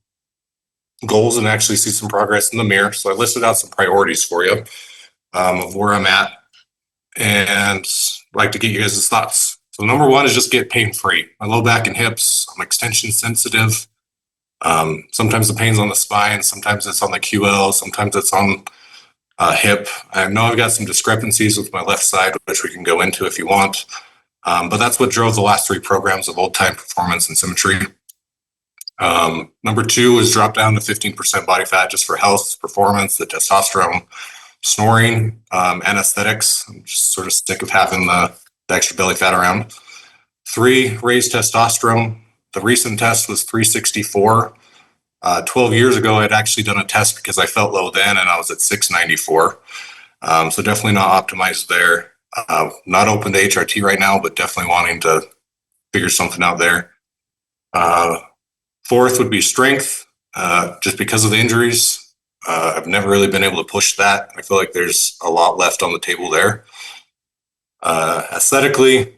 goals and actually see some progress in the mirror. So I listed out some priorities for you of where I'm at and I'd like to get you guys' thoughts. So number 1 is just get pain-free. My low back and hips, I'm extension sensitive. Sometimes the pain's on the spine, sometimes it's on the QL, sometimes it's on hip. I know I've got some discrepancies with my left side, which we can go into if you want. But that's what drove the last 3 programs of old time performance and symmetry. Number 2 is drop down to 15% body fat just for health, performance, the testosterone. snoring, anesthetics. I'm just sort of sick of having the extra belly fat around. 3, raised testosterone. The recent test was 364. 12 years ago, I'd actually done a test because I felt low then, and I was at 694. So definitely not optimized there. Not open to HRT right now, but definitely wanting to figure something out there. 4th would be strength, just because of the injuries. I've never really been able to push that. I feel like there's a lot left on the table there. Aesthetically,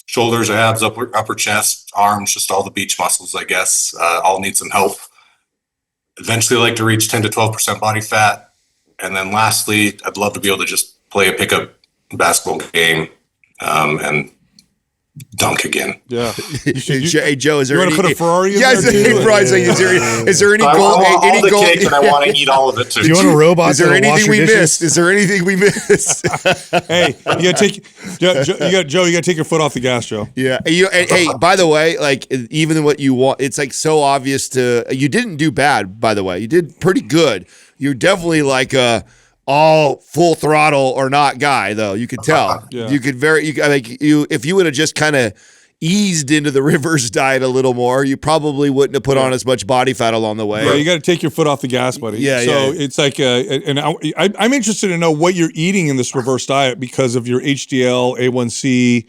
shoulders, abs, upper chest, arms, just all the beach muscles, I guess, all need some help. Eventually like to reach 10 to 12% body fat. And then lastly, I'd love to be able to just play a pickup basketball game and dunk again. Yeah. Hey, Joe, is there You want any? to put a Ferrari in Yes, there too? hey, Brian, is there any I goal? want all Any the goal? cake, and I want to eat all of it too. Do you want a robot? Is there that'll wash anything we your dishes? missed? Is there anything we missed? Hey, you gotta take Joe. You gotta take your foot off the gas, Joe. Yeah. And hey, by the way, like even what you want, it's like so obvious to you didn't do bad. By the way, you did pretty good. You're definitely like all full throttle or not guy, though. You could tell. Yeah. You could if you would have just kind of eased into the reverse diet a little more, you probably wouldn't have put on as much body fat along the way. Yeah, you got to take your foot off the gas, buddy. Yeah, so yeah. it's like, and I'm interested to know what you're eating in this reverse diet because of your HDL, A1C,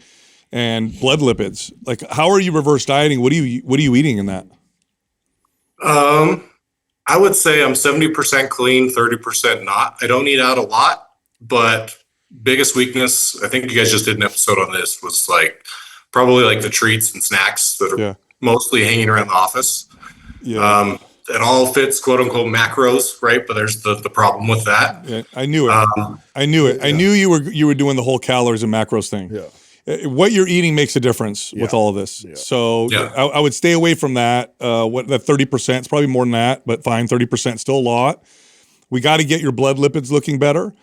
and blood lipids. Like, how are you reverse dieting? What are you eating in that? I would say I'm 70% clean, 30% not. I don't eat out a lot, but biggest weakness, I think you guys just did an episode on this, was like probably like the treats and snacks that are mostly hanging around the office. Yeah. It all fits quote unquote macros, right? But there's the problem with that. Yeah, I knew it. I knew it. I knew you were doing the whole calories and macros thing. Yeah. What you're eating makes a difference with all of this. Yeah. So I would stay away from that. What that 30%, it's probably more than that, but fine, 30% still a lot. We got to get your blood lipids looking better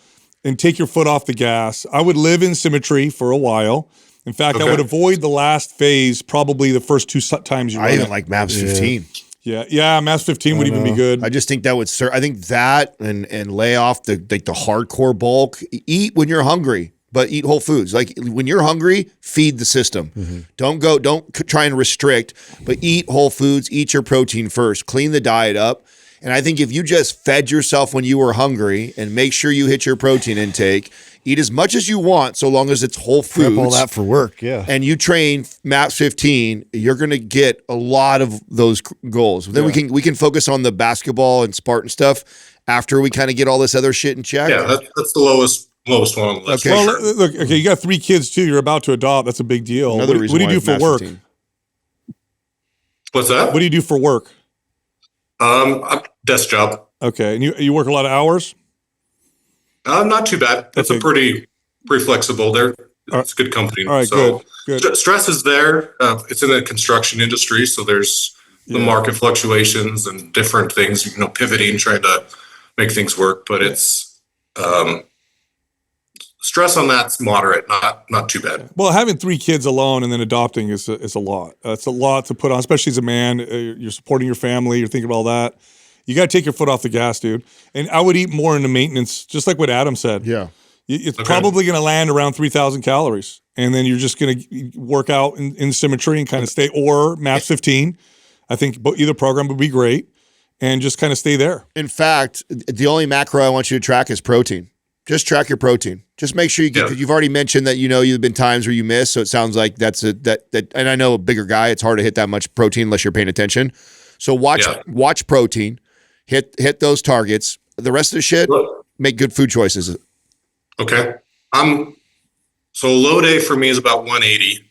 and take your foot off the gas. I would live in symmetry for a while. In fact, I would avoid the last phase, probably the first 2 times you run I even it. like MAPS 15. Yeah, MAPS 15 would even be good. I just think that would serve. I think that and lay off the hardcore bulk. Eat when you're hungry. But eat whole foods. Like when you're hungry, feed the system. Don't try and restrict, but eat whole foods, eat your protein first, clean the diet up. And I think if you just fed yourself when you were hungry and make sure you hit your protein intake, eat as much as you want, so long as it's whole foods. Prep all that for work, yeah. And you train MAPS 15, you're going to get a lot of those goals. Then we can focus on the basketball and Spartan stuff after we kind of get all this other shit in check. Yeah, that's the lowest one on the list. Okay. Well, look, okay, you got 3 kids too. You're about to adopt. That's a big deal. Another What do you do for work? What's that? What do you do for work? Desk job. Okay, and you work a lot of hours? Not too bad. It's a pretty flexible. It's a good company. All right, so good. Stress is there. It's in the construction industry, so there's the market fluctuations and different things. Pivoting, trying to make things work, but it's stress on that's moderate, not too bad. Well, having 3 kids alone and then adopting is a lot. It's a lot to put on, especially as a man. You're supporting your family. You're thinking about all that. You got to take your foot off the gas, dude. And I would eat more into maintenance, just like what Adam said. Yeah. It's probably going to land around 3,000 calories. And then you're just going to work out in symmetry and kind of stay, or MAPS 15. I think either program would be great, and just kind of stay there. In fact, the only macro I want you to track is protein. Just track your protein. Just make sure you get. You've already mentioned that you've been times where you miss, so it sounds like that's that. And I know a bigger guy, it's hard to hit that much protein unless you're paying attention. So watch protein, hit those targets. The rest of the shit, make good food choices. Okay, so low day for me is about 180.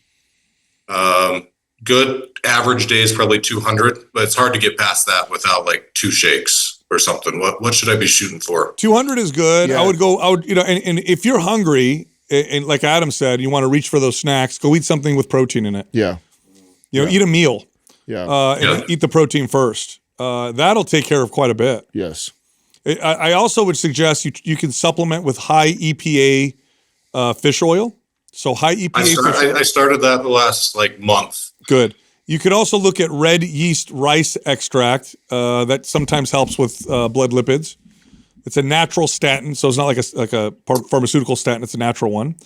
Good average day is probably 200, but it's hard to get past that without like 2 shakes or something. What should I be shooting for? 200 is good. Yeah. I would and if you're hungry, and like Adam said, you want to reach for those snacks, go eat something with protein in it. Yeah. Eat a meal. Yeah. And eat the protein first. That'll take care of quite a bit. Yes. I also would suggest you can supplement with high EPA fish oil. So high EPA I started that the last month. Good. You could also look at red yeast rice extract. That sometimes helps with blood lipids. It's a natural statin, so it's not like a pharmaceutical statin. It's a natural one.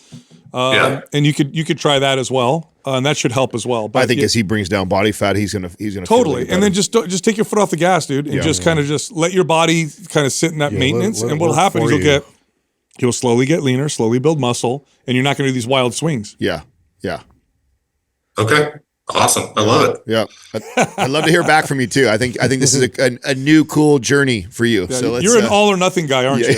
And you could try that as well, and that should help as well. But I think as he brings down body fat, he's gonna totally. feel And then just take your foot off the gas, dude, and just kind of just let your body kind of sit in that maintenance. let it And what'll work happen for is you. you'll slowly get leaner, slowly build muscle, and you're not going to do these wild swings. yeah. Okay. Awesome. I love it. Yeah, I'd love to hear back from you too. I think this is a new cool journey for you. Yeah, So let's, you're an all or nothing guy, aren't you?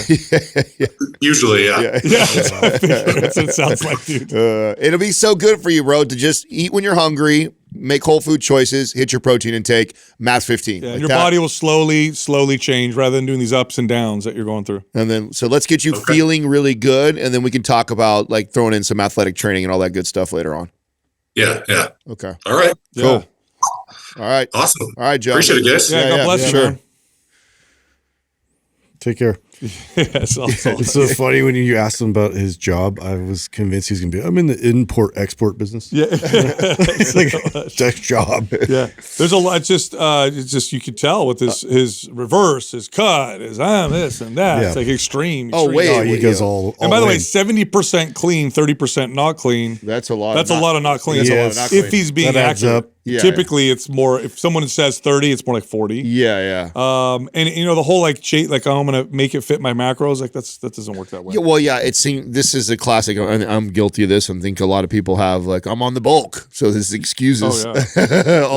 Usually, yeah. Yeah, that's what it sounds like, dude. It'll be so good for you, bro, to just eat when you're hungry, make whole food choices, hit your protein intake, Math 15. Yeah, Like your that. body will slowly change rather than doing these ups and downs that you're going through. And then, so let's get you feeling really good, and then we can talk about like throwing in some athletic training and all that good stuff later on. Yeah. Okay. All right. Yeah. Cool. All right. Awesome. All right, Joe. Appreciate it, guys. Yeah, God bless you, sure. man. Take care. It's all It's so funny when you asked him about his job. I was convinced he's going to be, I'm in the import-export business. Yeah. It's like, next job. Yeah. There's a lot. It's just you could tell with his reverse, his cut, his this and that. Yeah. It's like extreme. Oh, wait. Oh, he goes all And by the way, in. 70% clean, 30% not clean. That's a lot. That's a lot of not clean. That's a lot of Yes. not clean. If he's being That adds accurate. up. Yeah, Typically, it's more. If someone says 30, it's more like 40. Yeah. And the whole like I'm gonna make it fit my macros. Like that doesn't work that way. Yeah, well, yeah, it seems this is a classic. I'm guilty of this, and think a lot of people have like I'm on the bulk, so this excuses all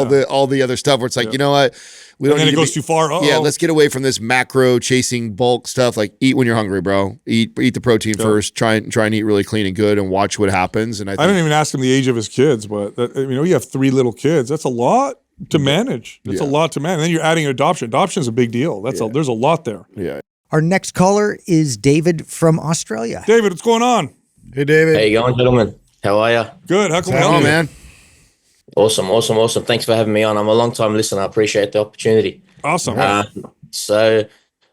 the other stuff where it's like you know what, we don't. And then need it to goes be- too far. Yeah, let's get away from this macro chasing bulk stuff. Like eat when you're hungry, bro. Eat the protein first. Try and eat really clean and good, and watch what happens. And I didn't think, even ask him the age of his kids, but you have 3 little kids. That's a lot to manage. That's a lot to manage. And then you're adding adoption. Adoption is a big deal. There's a lot there. yeah. Our next caller is David from Australia. David, what's going on? Hey, David. How you going, gentlemen? How are you? Good. How can we Come help on, you? man. Awesome. Thanks for having me on. I'm a long-time listener. I appreciate the opportunity. Awesome. So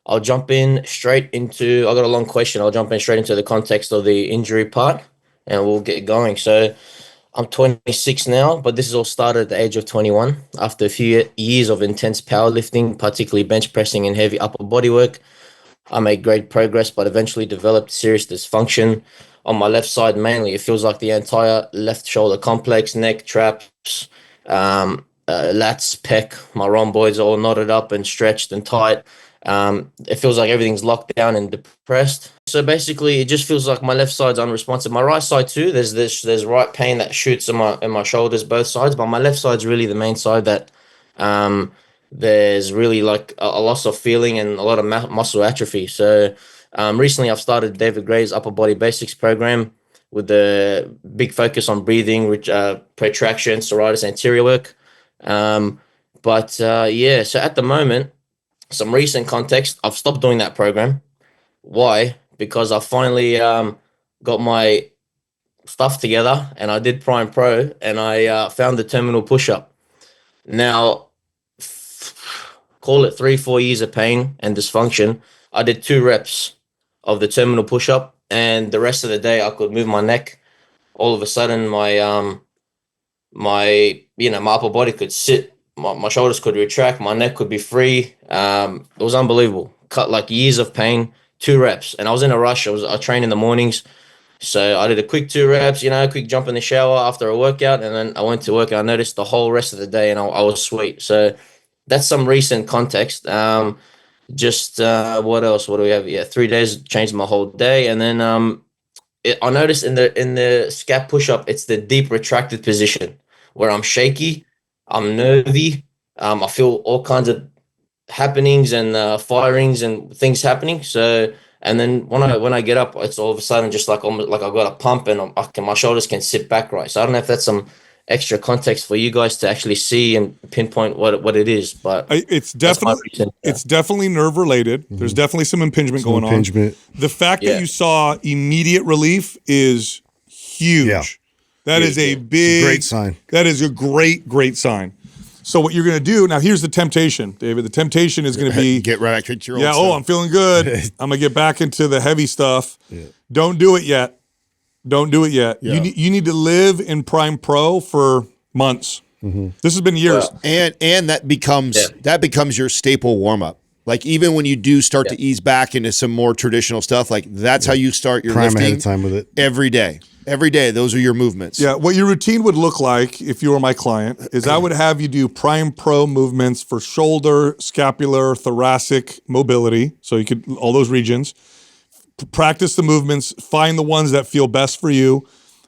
I'll jump in straight into, I got a long question. I'll jump in straight into the context of the injury part and we'll get going. So I'm 26 now, but this has all started at the age of 21 after a few years of intense powerlifting, particularly bench pressing and heavy upper body work. I made great progress, but eventually developed serious dysfunction on my left side mainly. It feels like the entire left shoulder complex, neck, traps, lats, pec, my rhomboids are all knotted up and stretched and tight. It feels like everything's locked down and depressed. So basically, it just feels like my left side's unresponsive. My right side too. There's right pain that shoots in my shoulders, both sides, but my left side's really the main side that there's really like a loss of feeling and a lot of muscle atrophy. So recently, I've started David Gray's Upper Body Basics program with the big focus on breathing, protraction, serratus, anterior work. So at the moment, some recent context, I've stopped doing that program. Why? Because I finally got my stuff together and I did Prime Pro and I found the terminal push-up. Now, call it 3-4 years of pain and dysfunction. I did 2 reps of the terminal push-up and the rest of the day I could move my neck. All of a sudden my upper body could sit, my shoulders could retract, my neck could be free. It was unbelievable. Cut like years of pain, 2 reps. And I was in a rush. I trained in the mornings. So I did a quick 2 reps, quick jump in the shower after a workout. And then I went to work and I noticed the whole rest of the day and I was sweet. So that's some recent context. What else? What do we have? Yeah, 3 days changed my whole day. And then I noticed in the scap push-up, it's the deep retracted position where I'm shaky, I'm nervy, I feel all kinds of happenings and firings and things happening. So, and then when I get up, it's all of a sudden just like almost like I've got a pump and my shoulders can sit back right. So I don't know if that's some extra context for you guys to actually see and pinpoint what it is, but it's definitely nerve related. Mm-hmm. There's definitely some impingement going on. The fact that you saw immediate relief is huge. Yeah. That is a great sign. That is a great sign. So what you're going to do now? Here's the temptation, David. The temptation is going to be get right back to your old stuff. I'm feeling good. I'm going to get back into the heavy stuff. Yeah. Don't do it yet. Yeah. You need to live in Prime Pro for months. Mm-hmm. This has been years, and that becomes your staple warm up. Like even when you do start to ease back into some more traditional stuff, like that's how you start your Prime lifting ahead of time with it. every day. Every day, those are your movements. Yeah, what your routine would look like if you were my client is I would have you do Prime Pro movements for shoulder, scapular, thoracic mobility. So you could, all those regions. Practice the movements, find the ones that feel best for you,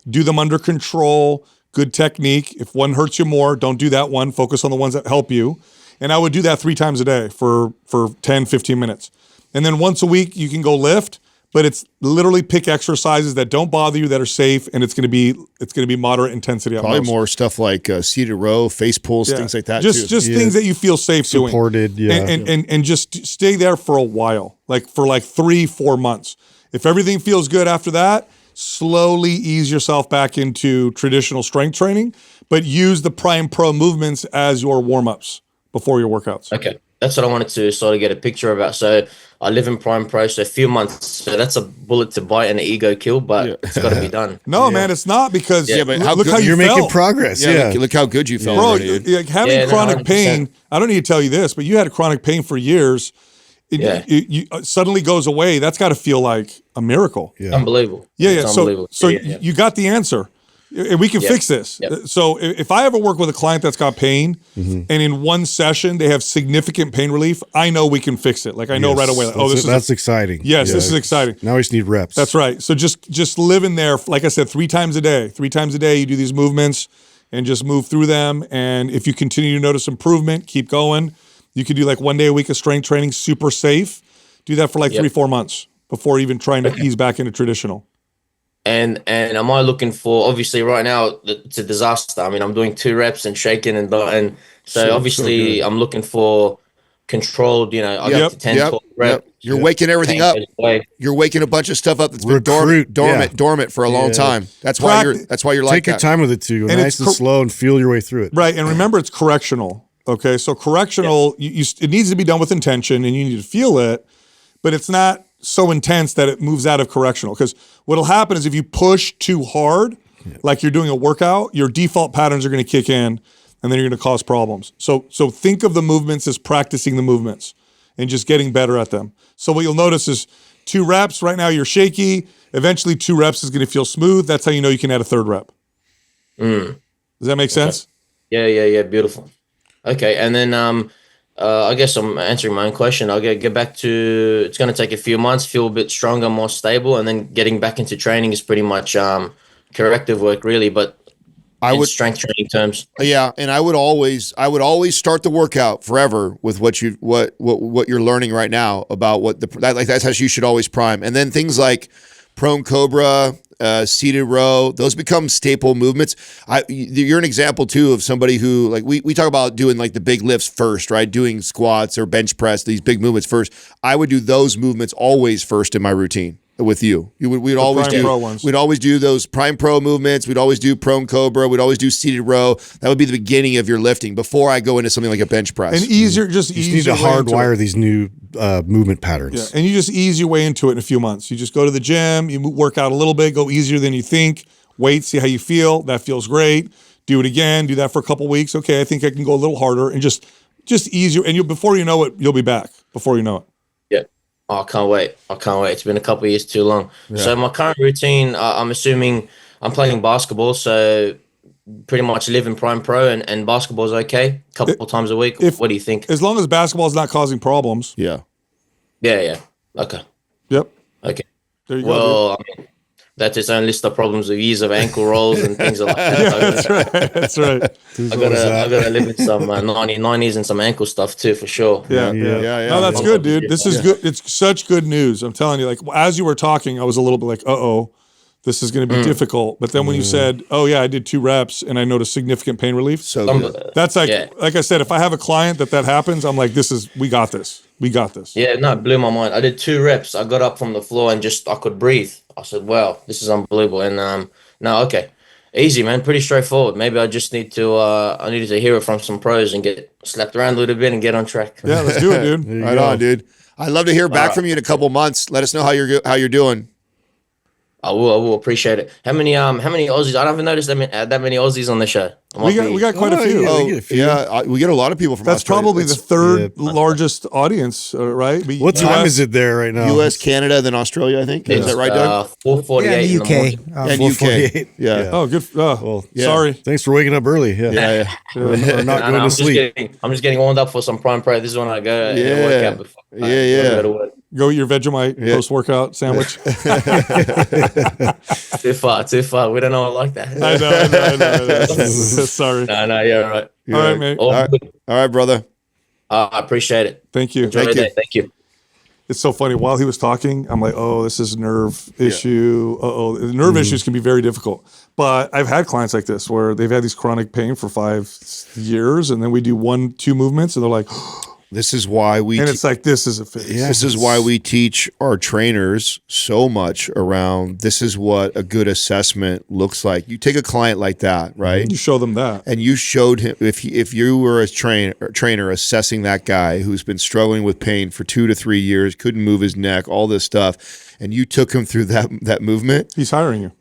do them under control, good technique. If one hurts you more, don't do that one. Focus on the ones that help you. And I would do that 3 times a day for 10, 15 minutes. And then once a week, you can go lift, but it's literally pick exercises that don't bother you, that are safe, and it's going to be moderate intensity. Probably more stuff like seated row, face pulls, things like that. Just things that you feel safe supported, doing. And just stay there for a while, like for 3-4 months. If everything feels good after that, slowly ease yourself back into traditional strength training, but use the Prime Pro movements as your warm-ups before your workouts. Okay. That's what I wanted to sort of get a picture about. So I live in Prime Pro, so a few months. So that's a bullet to bite and an ego kill, but it's got to be done. No, man, it's not, because but look how you're felt. making progress. Yeah. Look how good you felt. Bro, dude. having chronic 100%. pain, I don't need to tell you this, but you had chronic pain for years. It suddenly goes away. That's got to feel like a miracle. Yeah. Unbelievable. Yeah. It's unbelievable. So you got the answer. And we can fix this. Yep. So if I ever work with a client that's got pain, and in one session they have significant pain relief, I know we can fix it. Like I know right away. Like, That's exciting. Yes, this is exciting. Now we just need reps. That's right. So just live in there. Like I said, 3 times a day. 3 times a day, you do these movements and just move through them. And if you continue to notice improvement, keep going. You could do like 1 day a week of strength training, super safe. Do that for 3-4 months before even trying to ease back into traditional. And am I looking for, obviously right now it's a disaster. I mean, I'm doing 2 reps and shaking and so obviously I'm looking for controlled, I get to 10, 12 reps. You're waking everything up. You're waking a bunch of stuff up that's been dormant for a long time. That's why you're like Take your time with it too. And nice and slow and feel your way through it. Right. And remember, it's correctional. Okay. So correctional, it needs to be done with intention and you need to feel it, but it's not so intense that it moves out of correctional. Because what'll happen is if you push too hard, like you're doing a workout, your default patterns are going to kick in and then you're going to cause problems. So think of the movements as practicing the movements and just getting better at them. So what you'll notice is 2 reps, right now you're shaky. Eventually 2 reps is going to feel smooth. That's how you know you can add a 3rd rep. Does that make sense? Yeah. Beautiful. Okay. And then, I guess I'm answering my own question. I'll get back to, it's going to take a few months, feel a bit stronger, more stable, and then getting back into training is pretty much corrective work, really, but strength training terms. Yeah, and I would always start the workout forever with what you're learning right now about that's how you should always prime. And then things like prone cobra, seated row, those become staple movements. You're an example too of somebody who, like, we talk about doing like the big lifts first, right? Doing squats or bench press, these big movements first. I would do those movements always first in my routine with you. We'd always do those Prime Pro movements. We'd always do prone cobra. We'd always do seated row. That would be the beginning of your lifting before I go into something like a bench press. And easier, you just need to hardwire these new movement patterns. Yeah, and you just ease your way into it in a few months. You just go to the gym, you work out a little bit, go easier than you think, wait, see how you feel. That feels great. Do it again. Do that for a couple weeks. Okay, I think I can go a little harder, and just ease you. And before you know it, you'll be back. Before you know it. Yeah. Oh, I can't wait. It's been a couple of years too long. Yeah. So my current routine, I'm assuming I'm playing basketball, so pretty much live in Prime Pro and basketball is okay a couple times a week. What do you think? As long as basketball is not causing problems. Yeah. Yeah. Okay. Yep. Okay. There you go. Well, I mean, that's its own list of problems of years of ankle rolls and things like that. Yeah, that's right. I gotta live with some 90s and some ankle stuff too, for sure. Yeah. No, that's good, dude. This is good. It's such good news. I'm telling you, like, as you were talking, I was a little bit like, this is going to be difficult. But then when you said, I did 2 reps and I noticed significant pain relief. So good. That's like I said, if I have a client that happens, I'm like, we got this. We got this. Yeah, no, it blew my mind. I did 2 reps. I got up from the floor and I could breathe. I said, wow, this is unbelievable. And okay. Easy, man. Pretty straightforward. Maybe I just need to I needed to hear it from some pros and get slapped around a little bit and get on track. Yeah, let's do it, dude. Right on, dude. I'd love to hear back from you in a couple months. Let us know how you're doing. I will appreciate it. How many Aussies? I haven't noticed that many Aussies on the show. We got quite a few. Oh, we get a few. we get a lot of people from That's Australia. probably the It's third largest audience, right? But What time is it there right now? U.S., Canada, then Australia, I think. Is that right, Doug? 4:48 Yeah, in the morning. And 4:48. UK. Yeah. Oh, good. Well, Yeah. Sorry. thanks for waking up early. Yeah. Yeah. Or not going to sleep. I'm just getting warmed up for some prime prep. This is when I go and work out before I go to work. Go eat your Vegemite post-workout sandwich. Too far. We don't know it like that. I know. Sorry. No, yeah, right. All right, mate. All right, brother. I appreciate it. Thank you. Enjoy your day. Thank you. It's so funny. While he was talking, I'm like, oh, this is a nerve issue. The nerve issues can be very difficult. But I've had clients like this where they've had these chronic pain for 5 years, and then we do 1-2 movements, and they're like, This is why we and it's like, this is a fix. This is why we teach our trainers so much around this is what a good assessment looks like. You take a client like that, right? You show them that. And you showed him, if you were a trainer assessing that guy who's been struggling with pain for 2 to 3 years, couldn't move his neck, all this stuff, and you took him through that movement. He's hiring you.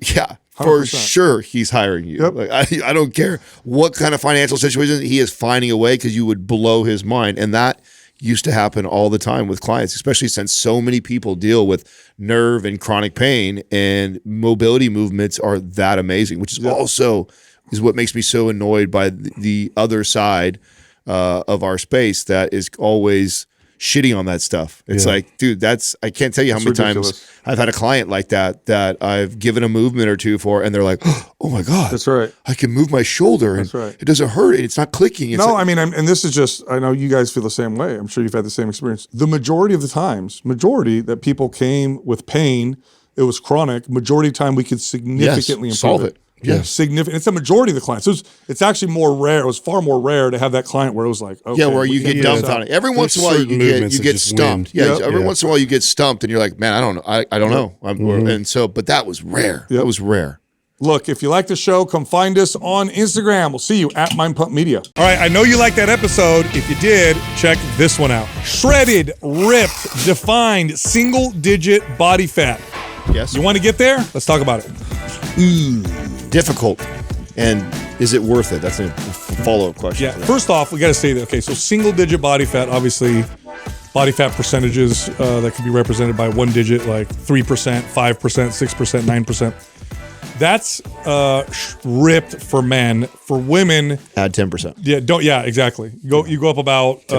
Yeah. For 100%. sure, he's hiring you. Yep. Like, I don't care what kind of financial situation, he is finding a way because you would blow his mind. And that used to happen all the time with clients, especially since so many people deal with nerve and chronic pain, and mobility movements are that amazing, which is also is what makes me so annoyed by the other side of our space that is always shitting on that stuff. It's like, dude, I can't tell you how many times I've had a client like that I've given a movement or two for, and they're like, oh my God, That's right. I can move my shoulder and That's right. it doesn't hurt. It's not clicking. It's No, like, I mean, and this is just, I know you guys feel the same way. I'm sure you've had the same experience. The majority of the times, that people came with pain, it was chronic, majority of the time we could significantly improve solve it. Yeah. Significant. It's a majority of the clients. So it's actually more rare. It was far more rare to have that client where it was like, okay. where you get dumbfounded. Every once in a while you get stumped. Every once in a while you get stumped and you're like, man, I don't know. I don't know. And so, but that was rare. That was rare. Look, if you like the show, come find us on Instagram. We'll see you at Mind Pump Media. All right, I know you liked that episode. If you did, check this one out. Shredded, ripped, defined, single-digit body fat. Yes. You want to get there? Let's talk about it. Difficult. And is it worth it? That's a follow-up question. Yeah, first off, we got to say that, okay, so single-digit body fat, obviously, body fat percentages that can be represented by one digit, like 3%, 5%, 6%, 9%. That's ripped for men. For women, add 10%. Yeah, exactly. You go up about